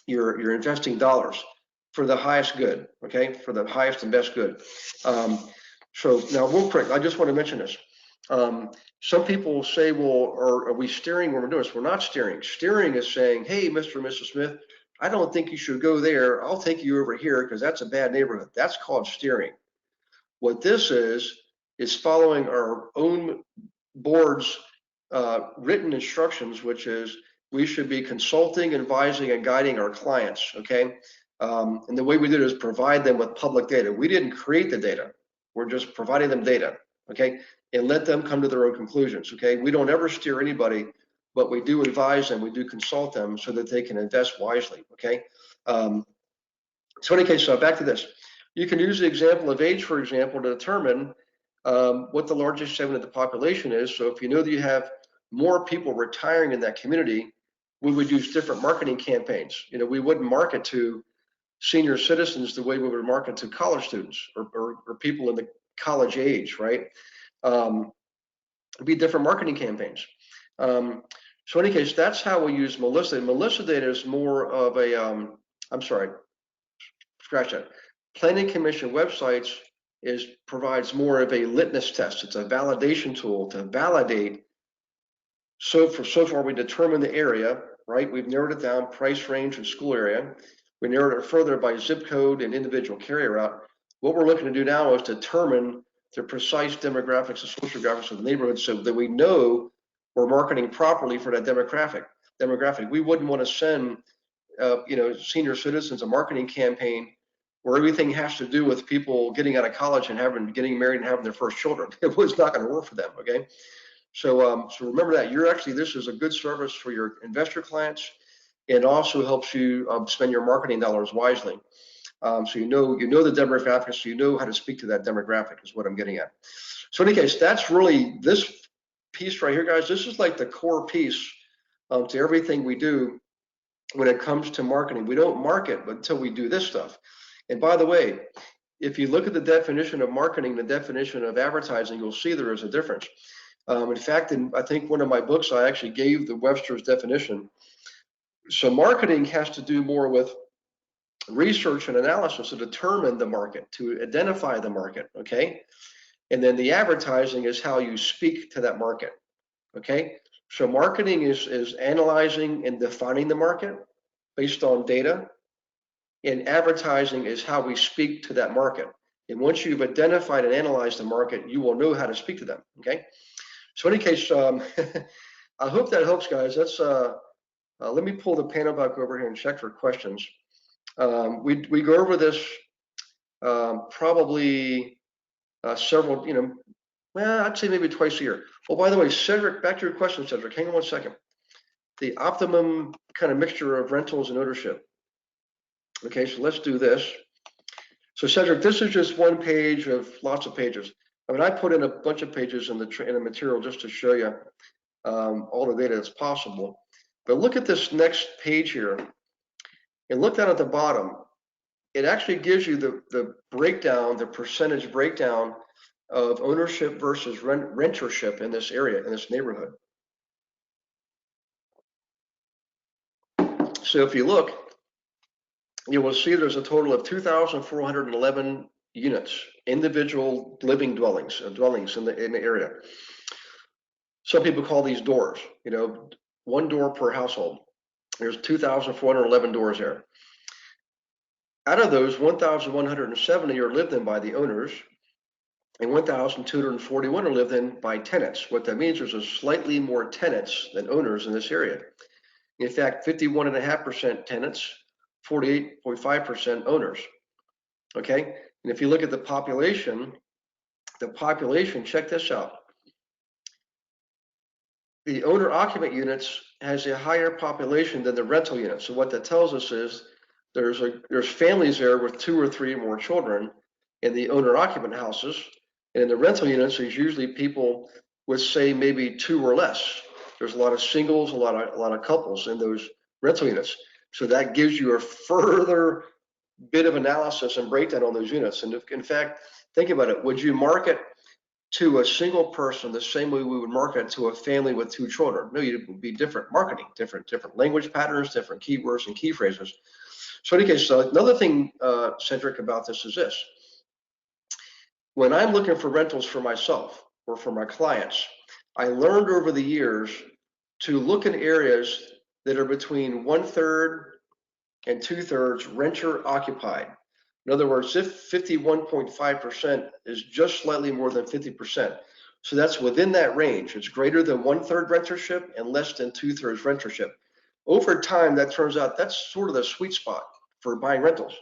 Speaker 1: your investing dollars for the highest good, okay? For the highest and best good. So now, real quick, I just want to mention this. Some people will say, well, are we steering when we're doing this? We're not steering. Steering is saying, hey, Mr. and Mrs. Smith, I don't think you should go there. I'll take you over here because that's a bad neighborhood. That's called steering. What this is following our own board's written instructions, which is we should be consulting, advising, and guiding our clients, okay? And the way we did it is provide them with public data. We didn't create the data. We're just providing them data, okay? And let them come to their own conclusions, okay? We don't ever steer anybody, but we do advise them, we do consult them so that they can invest wisely, okay? So in any case, back to this. You can use the example of age, for example, to determine what the largest segment of the population is. So if you know that you have more people retiring in that community, we would use different marketing campaigns. You know, we wouldn't market to senior citizens the way we would market to college students or people in the college age, right? It'd be different marketing campaigns. So in any case, that's how we use Melissa. Melissa data is more of a, I'm sorry, scratch that. Planning Commission websites provides more of a litmus test. It's a validation tool to validate. So far we determined the area, right? We've narrowed it down, price range and school area. We narrowed it further by zip code and individual carrier route. What we're looking to do now is determine the precise demographics and social graphics of the neighborhood so that we know we're marketing properly for that demographic. We wouldn't want to send senior citizens a marketing campaign where everything has to do with people getting out of college and getting married and having their first children. It was not going to work for them, okay? So remember that this is a good service for your investor clients, and also helps you spend your marketing dollars wisely. So you know the demographics, so you know how to speak to that demographic is what I'm getting at. So in any case, that's really this piece right here, guys. This is like the core piece to everything we do when it comes to marketing. We don't market until we do this stuff. And by the way, if you look at the definition of marketing, the definition of advertising, you'll see there is a difference. In fact, in I think one of my books, I actually gave the Webster's definition. So marketing has to do more with research and analysis to determine the market, to identify the market, okay? And then the advertising is how you speak to that market, okay? So marketing is analyzing and defining the market based on data, and advertising is how we speak to that market. And once you've identified and analyzed the market, you will know how to speak to them, okay? So in any case, I hope that helps, guys. That's let me pull the panel back over here and check for questions. We go over this probably several, I'd say maybe twice a year. Oh, by the way, Cedric, back to your question, Cedric. Hang on one second. The optimum kind of mixture of rentals and ownership. Okay, so let's do this. So Cedric, this is just one page of lots of pages. I mean, I put in a bunch of pages in the material just to show you all the data that's possible. But look at this next page here, and look down at the bottom. it actually gives you the breakdown, the percentage breakdown of ownership versus rentership in this area, in this neighborhood. So if you look, you will see there's a total of 2,411 units, individual living dwellings in the area. Some people call these doors, you know, one door per household. There's 2,411 doors there. Out of those, 1,170 are lived in by the owners, and 1,241 are lived in by tenants. What that means is there's slightly more tenants than owners in this area. In fact, 51.5% tenants, 48.5% owners. Okay, and if you look at the population, check this out. The owner-occupant units has a higher population than the rental units. So what that tells us is there's families there with 2 or 3 more children in the owner-occupant houses, and in the rental units, there's usually people with, say, maybe 2 or less. There's a lot of singles, a lot of couples in those rental units. So that gives you a further bit of analysis and breakdown on those units. And if, in fact, think about it. Would you market to a single person the same way we would market to a family with 2 children? No, it would be different marketing, different language patterns, different keywords and key phrases. So in any case, another thing, Cedric, about this is this. When I'm looking for rentals for myself or for my clients, I learned over the years to look in areas that are between 1/3 and 2/3 renter occupied. In other words, if 51.5% is just slightly more than 50%. So that's within that range. It's greater than 1/3 rentership and less than 2/3 rentership. Over time, that turns out that's sort of the sweet spot for buying rentals.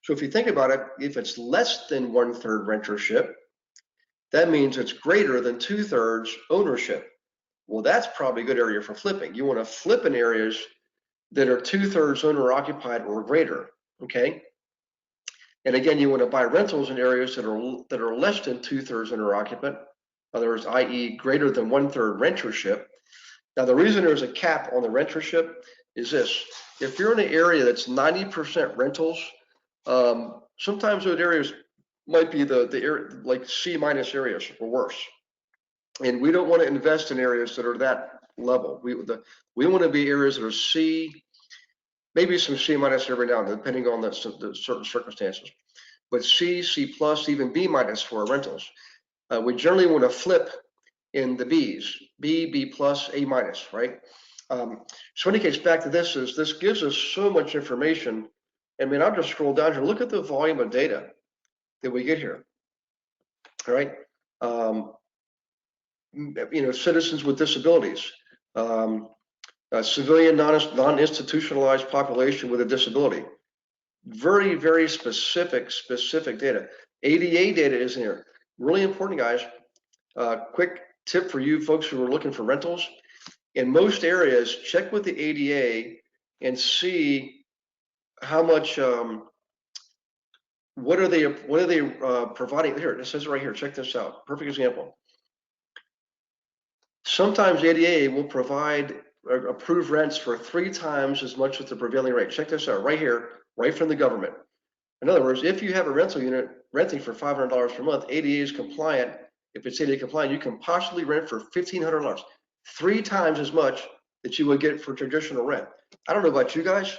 Speaker 1: So if you think about it, if it's less than 1/3 rentership, that means it's greater than 2/3 ownership. Well, that's probably a good area for flipping. You want to flip in areas that are 2/3 owner occupied or greater, okay? And again, you want to buy rentals in areas that are less than 2/3 owner occupant, in other words, i.e. greater than 1/3 rentership. Now, the reason there's a cap on the rentership is this. If you're in an area that's 90% rentals, sometimes those areas might be the area like C- areas or worse. And we don't want to invest in areas that are that level. We want to be areas that are C, maybe some C- every now and then, depending on the certain circumstances. But C+, even B- for our rentals. We generally want to flip in the Bs, B+, A-, right? So in any case, back to this gives us so much information. I mean, I'll just scroll down here. Look at the volume of data that we get here. All right. You know, citizens with disabilities, civilian non-institutionalized population with a disability. Very, very specific data. ADA data is in here. Really important, guys. Quick tip for you folks who are looking for rentals. In most areas, check with the ADA and see how much, what are they providing? Here, it says right here, check this out. Perfect example. Sometimes ADA will provide approved rents for 3 times as much as the prevailing rate. Check this out right here, right from the government. In other words, if you have a rental unit renting for $500 per month, ADA is compliant. If it's ADA compliant, you can possibly rent for $1,500, 3 times as much that you would get for traditional rent. I don't know about you guys.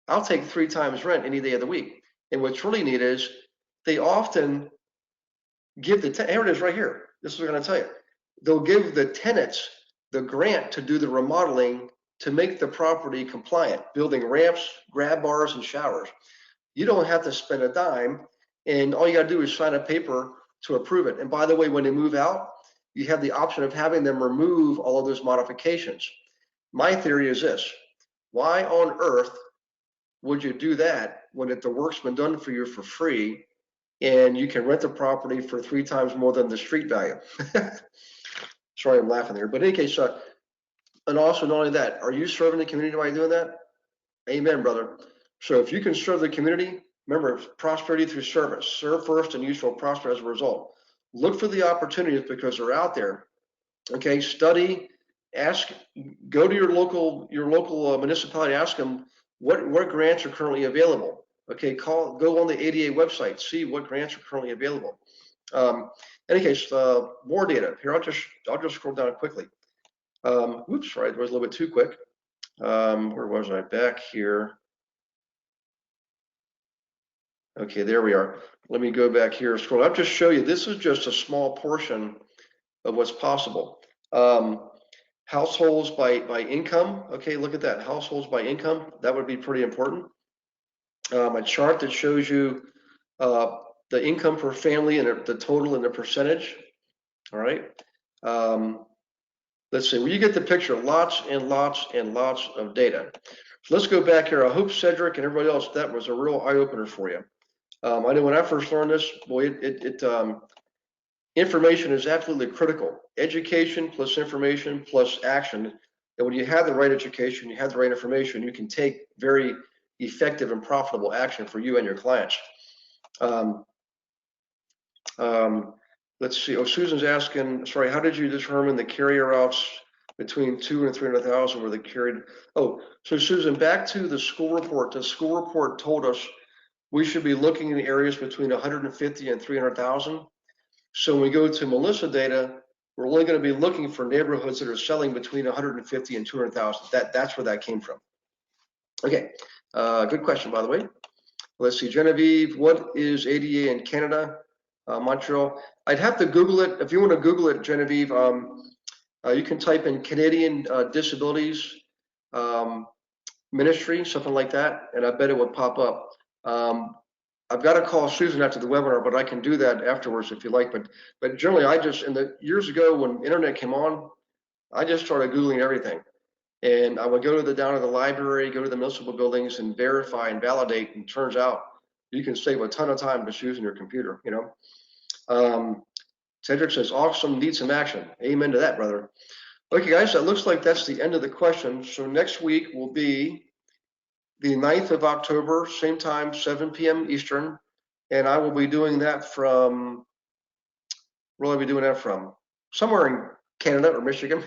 Speaker 1: I'll take 3 times rent any day of the week. And what's really neat is they often give here it is right here. This is what I'm going to tell you. They'll give the tenants the grant to do the remodeling to make the property compliant, building ramps, grab bars, and showers. You don't have to spend a dime, and all you got to do is sign a paper to approve it. And by the way, when they move out, you have the option of having them remove all of those modifications. My theory is this: why on earth would you do that when the work's been done for you for free and you can rent the property for 3 times more than the street value? Sorry, I'm laughing there. But in any case, and also not only that, are you serving the community by doing that? Amen, brother. So if you can serve the community, remember, prosperity through service. Serve first and you shall prosper as a result. Look for the opportunities because they're out there. Okay, study, ask, go to your local municipality, ask them, what grants are currently available. Okay, go on the ADA website, see what grants are currently available. In any case, more data here. I'll just scroll down quickly. Oops, sorry, that was a little bit too quick. Where was I? Back here. Okay, there we are. Let me go back here. Scroll. I'll just show you. This is just a small portion of what's possible. Households by income. Okay, look at that. Households by income. That would be pretty important. A chart that shows you the income per family and the total and the percentage. All right. Let's see. Well, you get the picture. Lots and lots and lots of data. So let's go back here. I hope Cedric and everybody else, that was a real eye opener for you. I know when I first learned this, boy, information is absolutely critical. Education plus information plus action. And when you have the right education, you have the right information, you can take very effective and profitable action for you and your clients. Let's see. Oh, Susan's asking, sorry, how did you determine the carrier routes between 2 and 300,000 were the carried? Oh, so Susan, back to the school report. The school report told us we should be looking in areas between 150 and 300,000. So when we go to Melissa data, we're only going to be looking for neighborhoods that are selling between 150 and 200,000. That's where that came from. Okay, good question, by the way. Let's see, Genevieve, what is ADA in Canada? Montreal. I'd have to Google it. If you want to Google it, Genevieve, you can type in Canadian Disabilities Ministry, something like that, and I bet it would pop up. I've got to call Susan after the webinar, but I can do that afterwards if you like. But generally, I just, in the years ago when internet came on, I just started Googling everything. And I would go down to the library, go to the municipal buildings and verify and validate. And turns out you can save a ton of time just using your computer, you know. Cedric says, awesome, need some action. Amen to that, brother. Okay, guys, that looks like that's the end of the questions. So next week will be the 9th of October, same time, 7 p.m. Eastern. And I will be doing that from, where will I be doing that from? Somewhere in Canada or Michigan.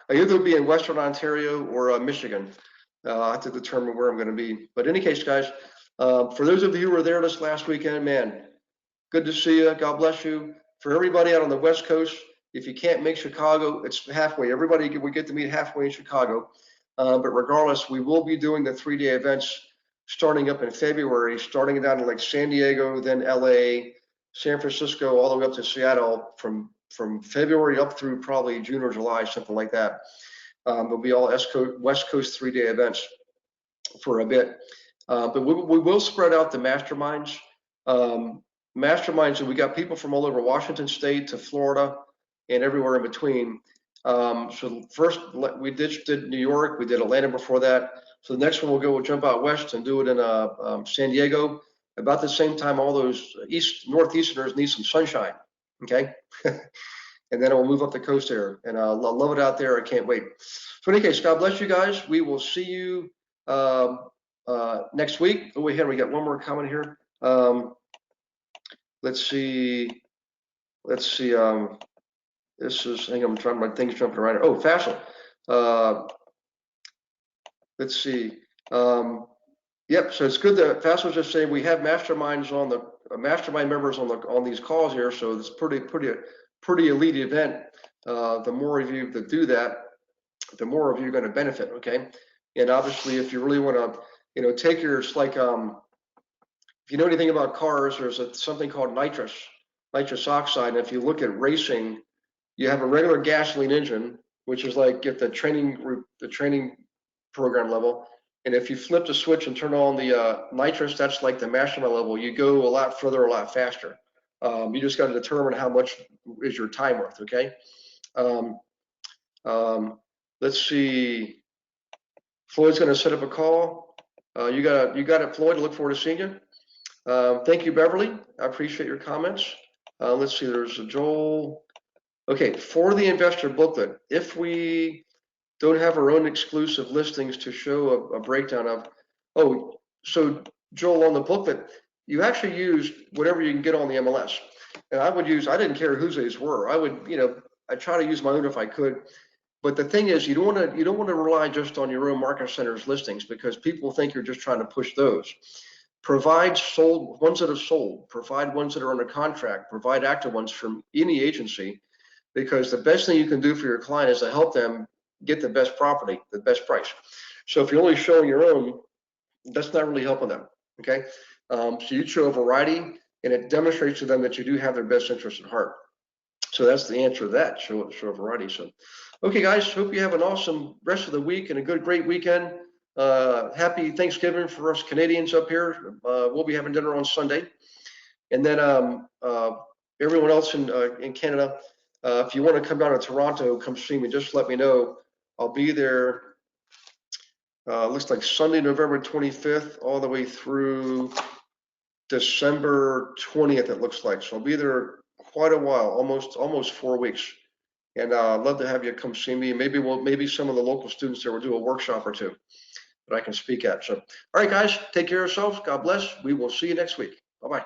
Speaker 1: I either be in Western Ontario or Michigan. I have to determine where I'm going to be. But in any case, guys, for those of you who were there this last weekend, man, good to see you. God bless you. For everybody out on the West Coast, if you can't make Chicago, it's halfway. Everybody, we get to meet halfway in Chicago. But regardless, we will be doing the 3-day events starting up in February, starting down in like San Diego, then LA, San Francisco, all the way up to Seattle from February up through probably June or July, something like that. There'll be all West Coast 3-day events for a bit. But we will spread out the masterminds. Masterminds, and we got people from all over Washington State to Florida and everywhere in between. So first we did New York, we did Atlanta before that. So the next one we'll jump out west and do it in San Diego. About the same time, all those Northeasterners need some sunshine, okay? And then we'll move up the coast there, and I love it out there. I can't wait. So in any case, God bless you guys. We will see you next week. Oh, wait, we got one more comment here. Let's see. This is, hang on, I'm trying, my thing's jumping around. Oh, Fassel. Let's see. Yep. So it's good that Fassel's just saying we have masterminds on the mastermind members on these calls here. So it's pretty elite event. The more of you that do that, the more of you are going to benefit. Okay. And obviously, if you really want to, you know, take your, it's like, if you know anything about cars, there's something called nitrous oxide. And if you look at racing, you have a regular gasoline engine, which is like at the training program level. And if you flip the switch and turn on the nitrous, that's like the mastermind level. You go a lot further, a lot faster. You just got to determine how much is your time worth. Okay. Let's see. Floyd's going to set up a call. You got it, Floyd. I look forward to seeing you. Thank you, Beverly. I appreciate your comments. Let's see. There's a Joel. Okay, for the investor booklet, if we don't have our own exclusive listings to show a breakdown of, oh, so Joel, on the booklet, you actually use whatever you can get on the MLS. And I didn't care whose these were. I would, you know, I try to use my own if I could. But the thing is, you don't want to rely just on your own market center's listings, because people think you're just trying to push those. Provide sold ones that have sold, provide ones that are under contract, provide active ones from any agency, because the best thing you can do for your client is to help them get the best property, the best price. So if you're only showing your own, that's not really helping them. Okay, so you show a variety, and it demonstrates to them that you do have their best interest at heart. So that's the answer to that. Show a variety. So, okay, guys, hope you have an awesome rest of the week and a great weekend. Happy Thanksgiving for us Canadians up here. We'll be having dinner on Sunday, and then everyone else in Canada, if you want to come down to Toronto, come see me. Just let me know. I'll be there. Looks like Sunday, November 25th, all the way through December 20th. It looks like. So I'll be there quite a while, almost 4 weeks. And I'd love to have you come see me. Maybe some of the local students there will do a workshop or two that I can speak at. So, all right, guys, take care of yourselves. God bless. We will see you next week. Bye-bye.